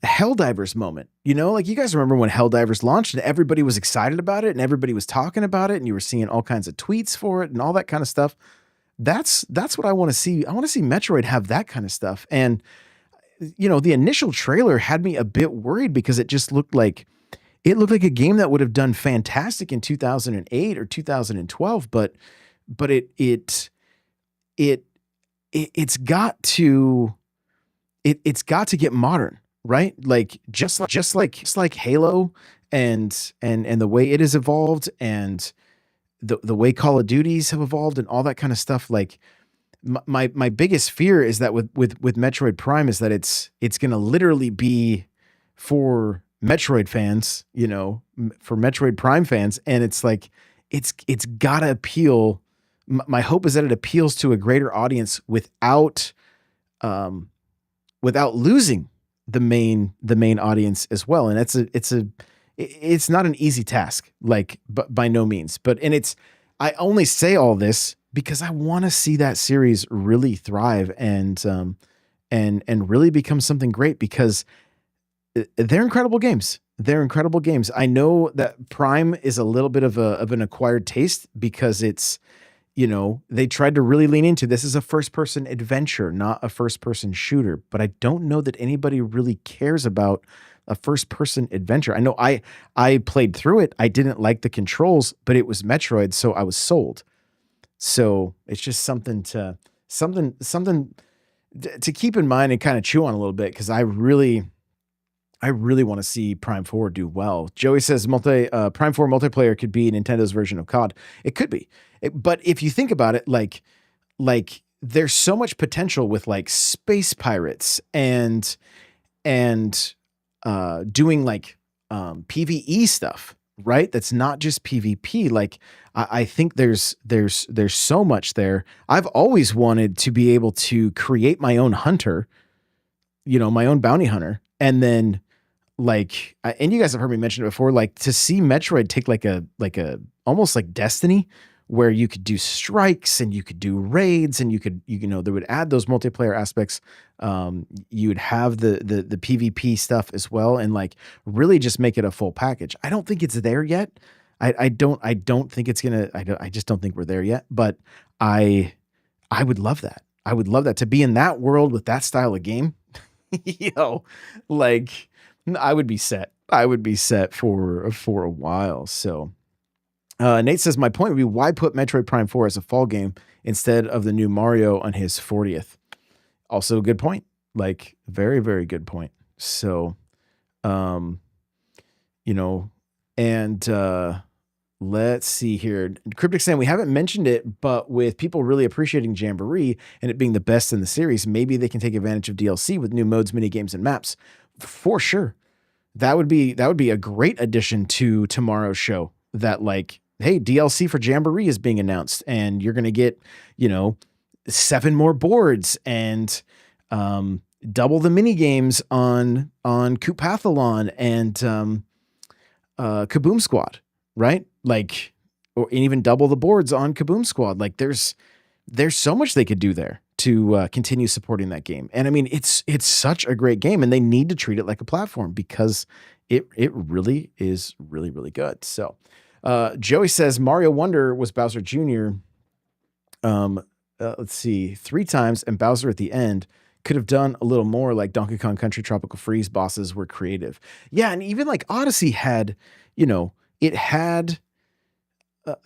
Helldivers moment. Like, you guys remember when Helldivers launched and everybody was excited about it and everybody was talking about it and you were seeing all kinds of tweets for it and all that kind of stuff. That's what I want to see. I want to see Metroid have that kind of stuff. And the initial trailer had me a bit worried because it just looked like a game that would have done fantastic in 2008 or 2012, but it's got to get modern, right? Like, just like Halo and the way it has evolved, and the way Call of Duties have evolved and all that kind of stuff. Like my biggest fear is that with Metroid Prime is that it's going to literally be for Metroid fans, for Metroid Prime fans, and it's like it's gotta appeal. My hope is that it appeals to a greater audience um, without losing the main audience as well. And it's not an easy task, like, but by no means. I only say all this because I want to see that series really thrive and really become something great, because they're incredible games. They're incredible games. I know that Prime is a little bit of an acquired taste because they tried to really lean into this is a first person adventure, not a first person shooter. But I don't know that anybody really cares about a first person adventure. I know I played through it. I didn't like the controls, but it was Metroid, so I was sold. So it's just something to keep in mind and kind of chew on a little bit, because I really want to see Prime 4 do well. Joey says Prime 4 multiplayer could be Nintendo's version of COD. It could be. But if you think about it, like there's so much potential with like space pirates and doing like PvE stuff, right? That's not just PvP. Like I think there's so much there. I've always wanted to be able to create my own hunter, my own bounty hunter, and then and you guys have heard me mention it before, like to see Metroid take like a almost like Destiny, where you could do strikes and you could do raids and they would add those multiplayer aspects. You would have the PvP stuff as well, and like really just make it a full package. I don't think it's there yet. I don't think it's gonna. I just don't think we're there yet. But I would love that. I would love that to be in that world with that style of game. Like I would be set. I would be set for a while. So Nate says, my point would be, why put Metroid Prime 4 as a fall game instead of the new Mario on his 40th? Also a good point. Like very, very good point. So, and let's see here. Cryptic saying, we haven't mentioned it, but with people really appreciating Jamboree and it being the best in the series, maybe they can take advantage of DLC with new modes, mini games, and maps. For sure. That would be a great addition to tomorrow's show. That like, hey, DLC for Jamboree is being announced, and you're going to get, 7 more boards and double the mini games on Koopathlon and Kaboom Squad, right? Like, and even double the boards on Kaboom Squad. Like, there's so much they could do there to continue supporting that game. And I mean, it's such a great game, and they need to treat it like a platform, because it really is really, really good. So Joey says Mario Wonder was Bowser Jr. Let's see, 3 times, and Bowser at the end. Could have done a little more, like Donkey Kong Country Tropical Freeze bosses were creative. Yeah, and even like Odyssey had, it had,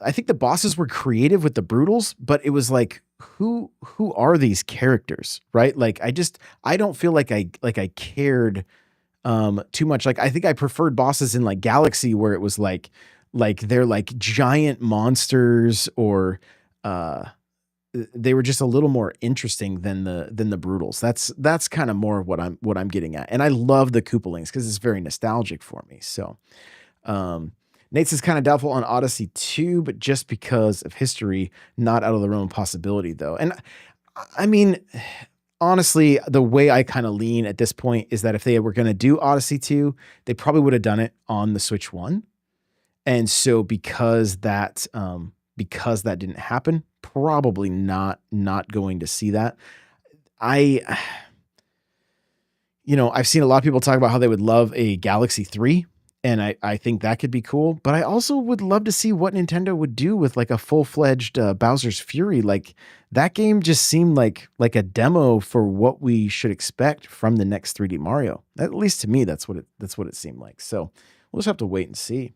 I think the bosses were creative with the Brutals, but it was like, who are these characters, right? Like I don't feel like I cared too much. Like I think I preferred bosses in like Galaxy, where it was like they're like giant monsters, or they were just a little more interesting than the Brutals. That's kind of more of what I'm getting at. And I love the Koopalings because it's very nostalgic for me. So Nate's is kind of doubtful on Odyssey 2, but just because of history, not out of the realm of possibility though. And I mean, honestly, the way I kind of lean at this point is that if they were going to do Odyssey 2, they probably would have done it on the Switch 1. And so because that didn't happen, probably not going to see that. I've seen a lot of people talk about how they would love a Galaxy 3, and I think that could be cool, but I also would love to see what Nintendo would do with like a full-fledged Bowser's Fury. Like that game just seemed like a demo for what we should expect from the next 3D Mario. At least to me, that's what it seemed like. So we'll just have to wait and see.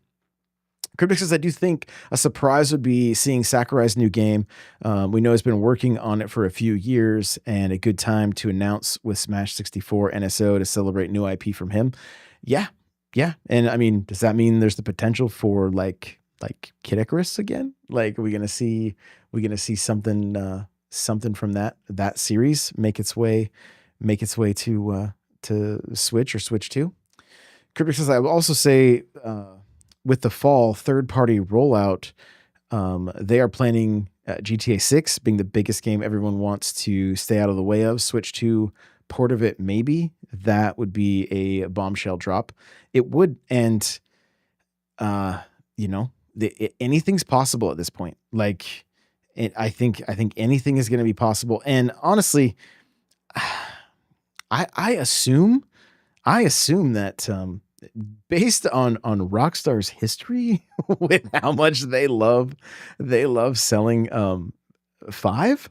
Cryptic says, I do think a surprise would be seeing Sakurai's new game. We know he's been working on it for a few years, and a good time to announce with Smash 64 NSO to celebrate new IP from him. Yeah. And I mean, does that mean there's the potential for like like Kid Icarus again? Like, are we gonna see something from that series make its way to Switch or Switch 2? Cryptic says, I will also say, with the fall third party rollout, they are planning GTA 6 being the biggest game everyone wants to stay out of the way of. Switch 2 port of it, maybe. That would be a bombshell drop. It would, and you know, anything's possible at this point. Like, I think anything is going to be possible. And honestly, I assume that based on Rockstar's history with how much they love selling 5,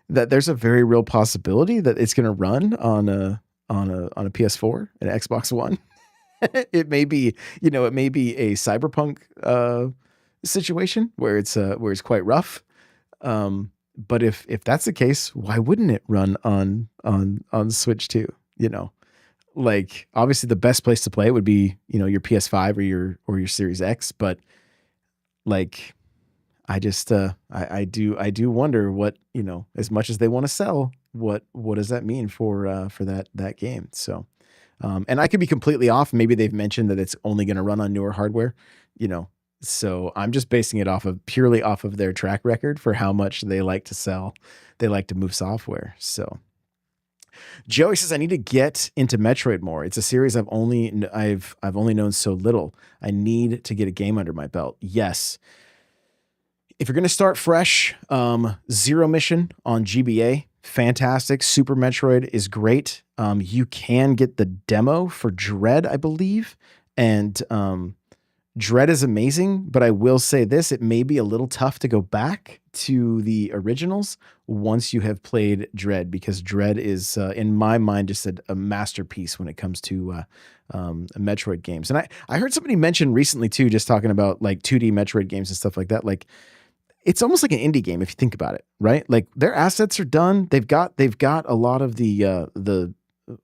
that there's a very real possibility that it's going to run on a PS4 and Xbox One. It may be, it may be a Cyberpunk situation where it's quite rough. But if that's the case, why wouldn't it run on Switch 2? Like, obviously the best place to play it would be, your PS5 or your Series X, but like, I just I do wonder what, as much as they want to sell, what does that mean for that game? So and I could be completely off. Maybe they've mentioned that it's only going to run on newer hardware, so I'm just basing it purely off of their track record for how much they like to sell. They like to move software. So Joey says, I need to get into Metroid more. It's a series I've only known so little. I need to get a game under my belt. Yes. If you're going to start fresh, Zero Mission on GBA, fantastic. Super Metroid is great. You can get the demo for Dread, I believe. And Dread is amazing, but I will say this, it may be a little tough to go back to the originals once you have played Dread, because Dread is, in my mind, just a masterpiece when it comes to Metroid games. And I heard somebody mention recently too, just talking about like 2D Metroid games and stuff like that. Like, it's almost like an indie game if you think about it, right? Like, their assets are done. They've got a lot of the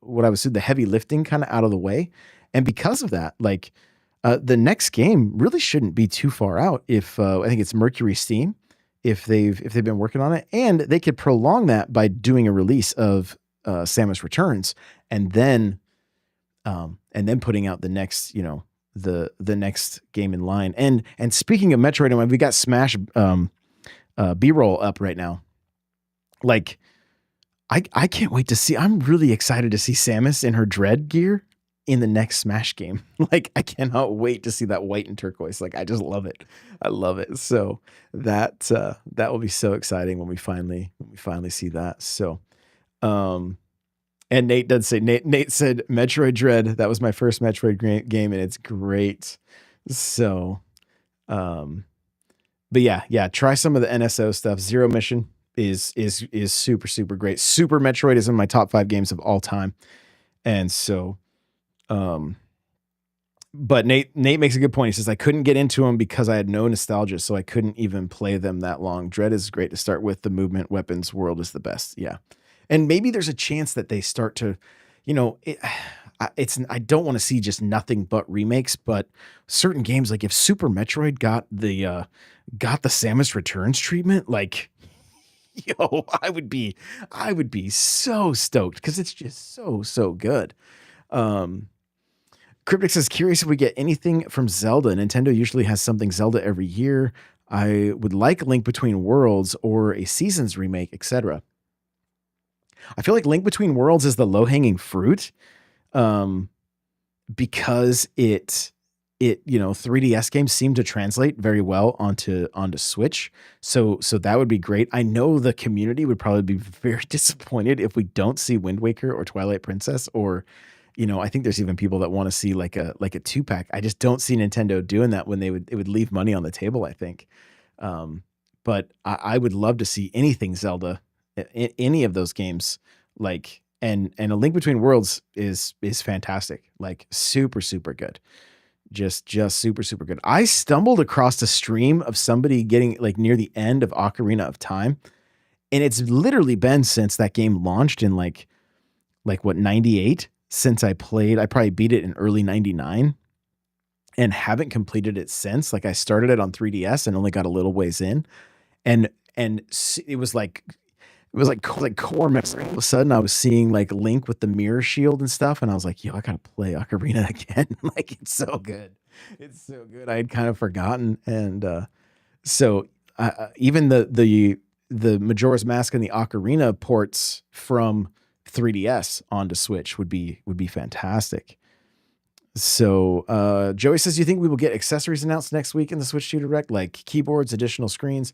what I would say the heavy lifting kind of out of the way, and because of that, like, the next game really shouldn't be too far out. If I think it's Mercury Steam, if they've been working on it, and they could prolong that by doing a release of Samus Returns, and then putting out the next, the next game in line. And speaking of Metroid, we got Smash B-roll up right now. Like, I can't wait to see. I'm really excited to see Samus in her Dread gear in the next Smash game. Like, I cannot wait to see that white and turquoise. Like, I just love it. I love it. So that will be so exciting when we finally see that. So, and Nate did say, Nate said Metroid Dread. That was my first Metroid game, and it's great. So, but yeah, try some of the NSO stuff. Zero Mission is super, super great. Super Metroid is in my top 5 games of all time. And so, but Nate makes a good point. He says, I couldn't get into them because I had no nostalgia, so I couldn't even play them that long. Dread is great to start with. The movement, weapons, world is the best. Yeah. And maybe there's a chance that they start to, I don't want to see just nothing but remakes, but certain games, like if Super Metroid got the Samus Returns treatment, like, yo, I would be so stoked because it's just so good. Cryptic says, curious if we get anything from Zelda. Nintendo usually has something Zelda every year. I would like Link Between Worlds or a Seasons remake, etc. I feel like Link Between Worlds is the low-hanging fruit, because it 3DS games seem to translate very well onto Switch. So that would be great. I know the community would probably be very disappointed if we don't see Wind Waker or Twilight Princess, or I think there's even people that want to see like a 2-pack. I just don't see Nintendo doing that when it would leave money on the table, I think. But I would love to see anything Zelda, any of those games, like, and A Link Between Worlds is fantastic, like super, super good. Just super, super good. I stumbled across a stream of somebody getting like near the end of Ocarina of Time, and it's literally been since that game launched in like what, 98, since I probably beat it in early 99. and haven't completed it since. Like I started it on 3DS and only got a little ways in, and it was like core memory. All of a sudden, I was seeing like Link with the mirror shield and stuff, and I was like, "Yo, I gotta play Ocarina again!" Like it's so good, it's so good. I had kind of forgotten, and so even the Majora's Mask and the Ocarina ports from 3DS onto Switch would be fantastic. So Joey says, "You think we will get accessories announced next week in the Switch 2 Direct, like keyboards, additional screens?"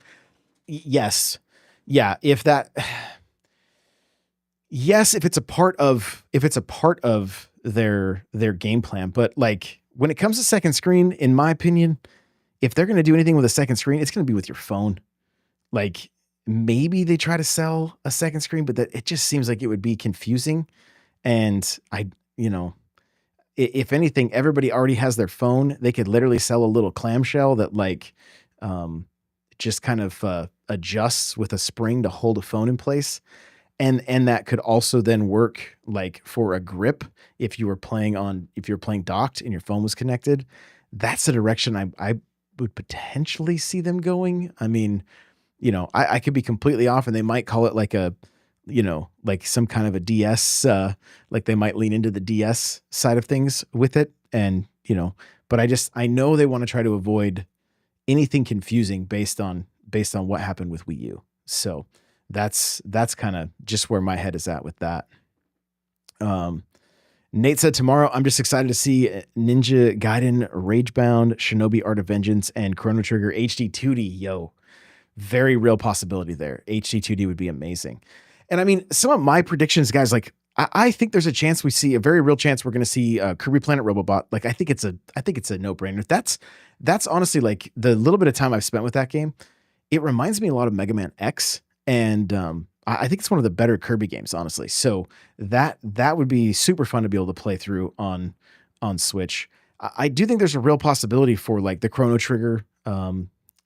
Yes, yeah. If that, yes, if it's a part of their game plan, but like when it comes to second screen, in my opinion, if they're going to do anything with a second screen, it's going to be with your phone. Like maybe they try to sell a second screen, but that it just seems like it would be confusing. And you know, if anything, everybody already has their phone. They could literally sell a little clamshell that like just kind of adjusts with a spring to hold a phone in place. And that could also then work like for a grip if you're playing docked and your phone was connected. That's the direction I would potentially see them going. I mean, I could be completely off and they might call it like like some kind of a DS, like they might lean into the DS side of things with it. And, but I know they want to try to avoid anything confusing based on what happened with Wii U. So that's kind of just where my head is at with that. Nate said, "Tomorrow, I'm just excited to see Ninja Gaiden, Ragebound, Shinobi Art of Vengeance, and Chrono Trigger HD 2D. Yo, very real possibility there. HD 2D would be amazing." And I mean, some of my predictions, guys, like I think there's a very real chance we're going to see Kirby Planet Robobot. Like I think it's a no brainer. That's honestly like the little bit of time I've spent with that game. It reminds me a lot of Mega Man X, and I think it's one of the better Kirby games, honestly. So that would be super fun to be able to play through on Switch. I do think there's a real possibility for like the Chrono Trigger,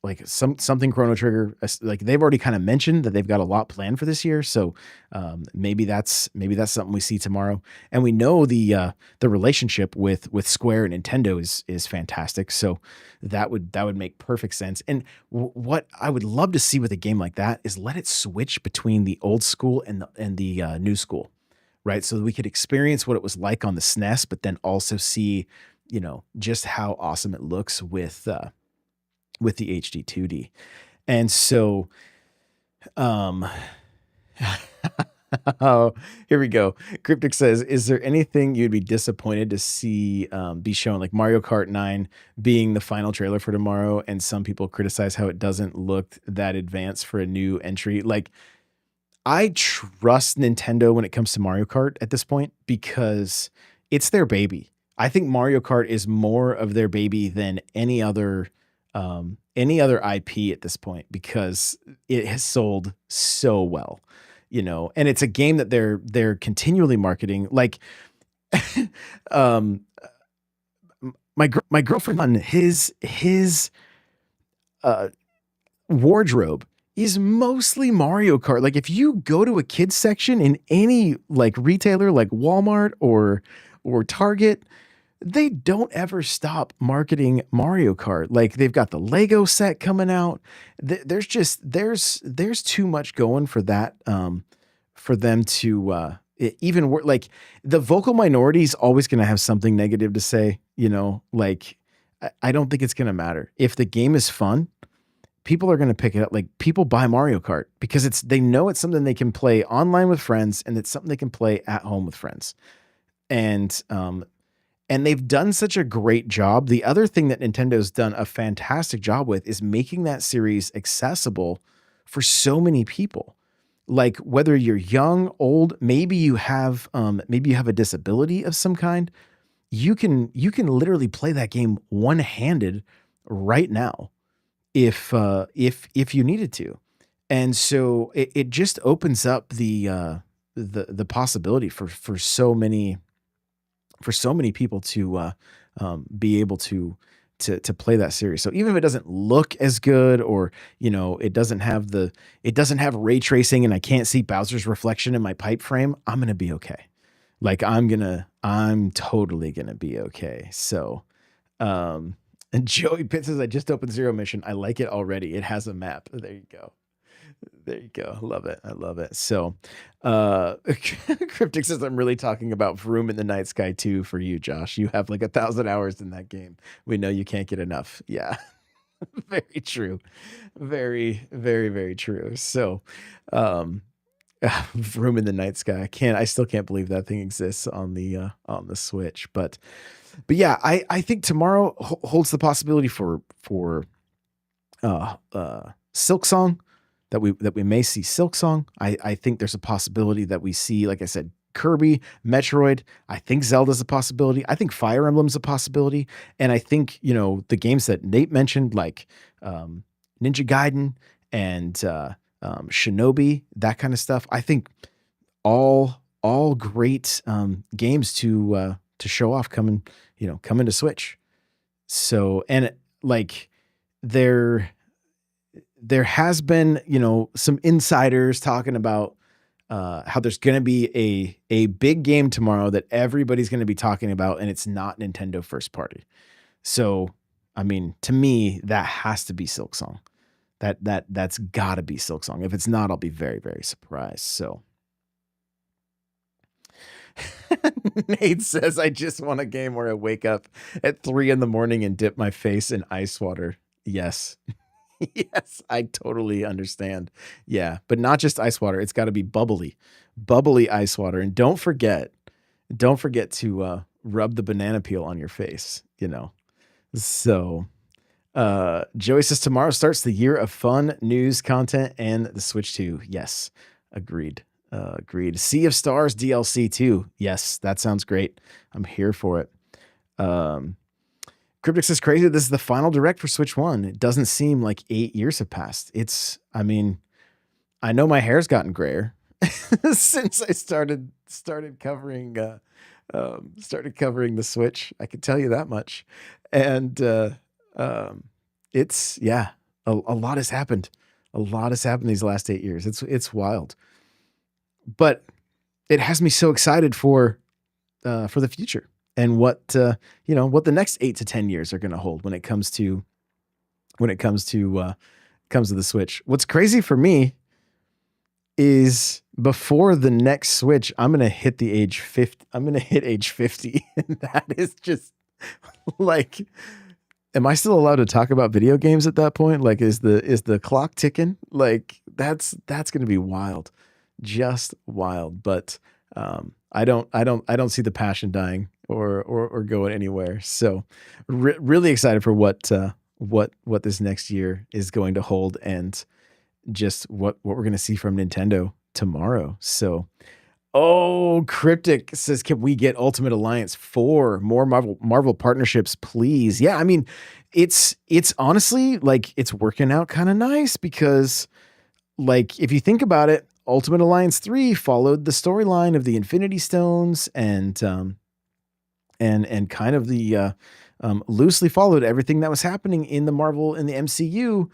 like something Chrono Trigger. Like they've already kind of mentioned that they've got a lot planned for this year. So maybe that's something we see tomorrow. And we know the relationship with Square and Nintendo is fantastic. So that would make perfect sense. And what I would love to see with a game like that is let it switch between the old school and the new school, right? So that we could experience what it was like on the SNES, but then also see, just how awesome it looks with the HD 2D. And so, oh, here we go. Cryptic says, "Is there anything you'd be disappointed to see be shown, like Mario Kart 9 being the final trailer for tomorrow, and some people criticize how it doesn't look that advanced for a new entry?" Like, I trust Nintendo when it comes to Mario Kart at this point because it's their baby. I think Mario Kart is more of their baby than any other IP at this point because it has sold so well, and it's a game that they're continually marketing. Like, my girlfriend on his wardrobe is mostly Mario Kart. Like if you go to a kids section in any like retailer like Walmart or Target, they don't ever stop marketing Mario Kart. Like they've got the Lego set coming out. There's too much going for that, for them to even work. Like the vocal minority is always going to have something negative to say, like I don't think it's going to matter. If the game is fun, people are going to pick it up. Like people buy Mario Kart because they know it's something they can play online with friends and it's something they can play at home with friends. And they've done such a great job. The other thing that Nintendo's done a fantastic job with is making that series accessible for so many people. Like whether you're young, old, maybe you have a disability of some kind, you can literally play that game one-handed right now if you needed to. And so it just opens up the possibility for so many people to be able to play that series. So even if it doesn't look as good, or it doesn't have ray tracing, and I can't see Bowser's reflection in my pipe frame, I'm gonna be okay. Like I'm totally gonna be okay. So And Joey Pitt says, I just opened Zero Mission. I like it already. It has a map. There you go. There you go. Love it. I love it. So, Cryptic says, I'm really talking about Vroom in the Night Sky 2 for you, Josh. You have like 1,000 hours in that game. We know you can't get enough. Yeah. Very true. Very, very, very true. So, um, Vroom in the Night Sky. I still can't believe that thing exists on the Switch. But yeah, I think tomorrow holds the possibility for Silk Song, that we may see Silk Song. I think there's a possibility that we see, like I said, Kirby, Metroid. I think Zelda's a possibility. I think Fire Emblem's a possibility. And I think, the games that Nate mentioned, like Ninja Gaiden and Shinobi, that kind of stuff. I think all great games to show off coming to Switch. So, and like there has been, some insiders talking about how there's going to be a big game tomorrow that everybody's going to be talking about, and it's not Nintendo first party. So, I mean, to me, that has to be Silk Song. That's got to be Silk Song. If it's not, I'll be very, very surprised. So, Nate says, I just want a game where I wake up at 3 a.m. and dip my face in ice water. Yes. Yes, I totally understand. Yeah, but not just ice water. It's got to be bubbly ice water. And don't forget to rub the banana peel on your face, So, Joey says tomorrow starts the year of fun, news, content, and the Switch 2. Yes, agreed. Agreed. Sea of Stars DLC 2. Yes, that sounds great. I'm here for it. Cryptic says, crazy. This is the final direct for Switch 1. It doesn't seem like 8 years have passed. I know my hair's gotten grayer since I started covering the Switch. I can tell you that much. And it's a lot has happened. A lot has happened these last 8 years. It's wild. But it has me so excited for the future. And what the next 8 to 10 years are going to hold when it comes to the Switch. What's crazy for me is before the next Switch, I'm going to hit age 50. And that is just like, am I still allowed to talk about video games at that point? Like, is the clock ticking? Like, that's going to be wild, just wild. But I don't see the passion dying or going anywhere. So really excited for what this next year is going to hold, and just what we're going to see from Nintendo tomorrow. So, Cryptic says, can we get Ultimate Alliance 4? More Marvel partnerships, please. Yeah, I mean, it's honestly like it's working out kind of nice, because like if you think about it, Ultimate Alliance 3 followed the storyline of the Infinity Stones and kind of the loosely followed everything that was happening in the MCU.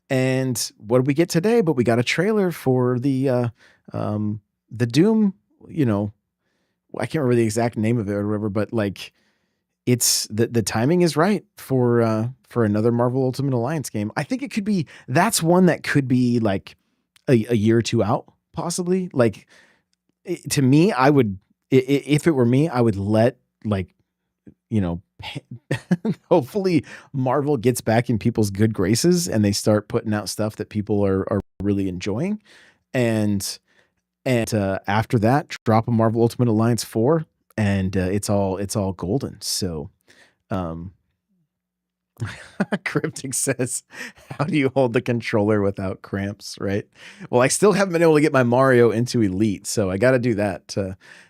And what did we get today? But we got a trailer for the Doom, I can't remember the exact name of it or whatever, but like it's the timing is right for another Marvel Ultimate Alliance game. I think that's one that could be like a year or two out, possibly. Like, to me, I would, if it were me, I would let, like, hopefully Marvel gets back in people's good graces and they start putting out stuff that people are really enjoying. And after that, drop a Marvel Ultimate Alliance 4 and it's all golden. So, Cryptic says, how do you hold the controller without cramps? Right. Well, I still haven't been able to get my Mario into Elite, so I got to do that.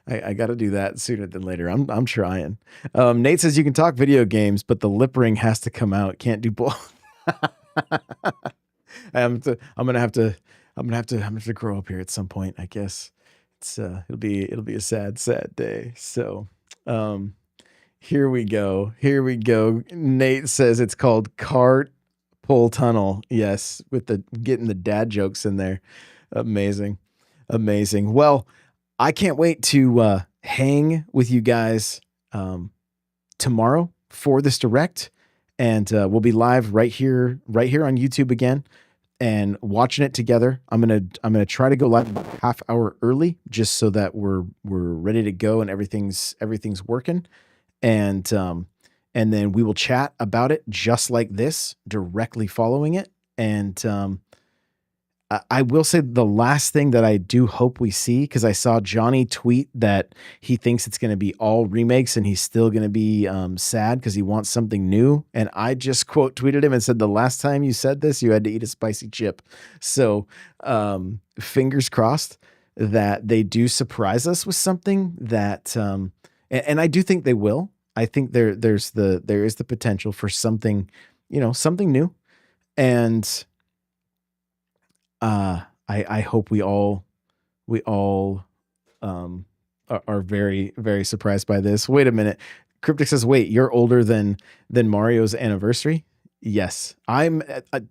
I got to do that sooner than later. I'm trying. Nate says you can talk video games, but the lip ring has to come out. Can't do both. I'm gonna have to grow up here at some point, I guess. It'll be a sad day. So, here we go. Nate says it's called Carpool Tunnel. Yes, with getting the dad jokes in there. Amazing. Well, I can't wait to hang with you guys tomorrow for this direct, and we'll be live right here on YouTube again, and watching it together. I'm gonna try to go live about a half hour early, just so that we're ready to go and everything's working, and then we will chat about it just like this, directly following it. And I will say the last thing that I do hope we see, because I saw Johnny tweet that he thinks it's going to be all remakes and he's still going to be sad because he wants something new. And I just quote tweeted him and said, the last time you said this, you had to eat a spicy chip. So fingers crossed that they do surprise us with something that, and I do think they will. I think there is the potential for something, something new. And I hope we all are very, very surprised by this. Wait a minute. Cryptic says, wait, you're older than Mario's anniversary? Yes. I'm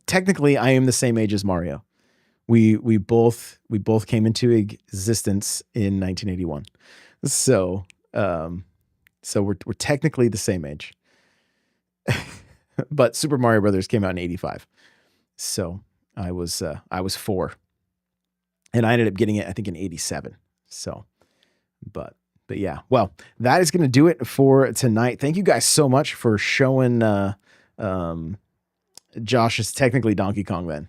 technically I am the same age as Mario. We both came into existence in 1981. So we're technically the same age. But Super Mario Brothers came out in 85. So I was 4, and I ended up getting it, I think, in 87. So, but yeah, well, that is going to do it for tonight. Thank you guys so much for showing, Josh is technically Donkey Kong then.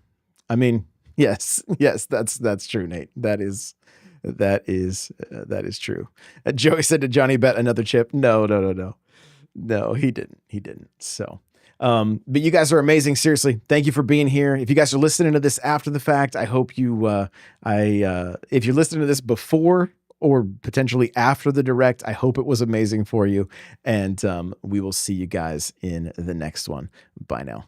I mean, yes, that's true, Nate. That is true. Joey said to Johnny, bet another chip. No, he didn't. So, but you guys are amazing. Seriously. Thank you for being here. If you guys are listening to this after the fact, I hope you, if you're listening to this before or potentially after the direct, I hope it was amazing for you. And, we will see you guys in the next one. Bye now.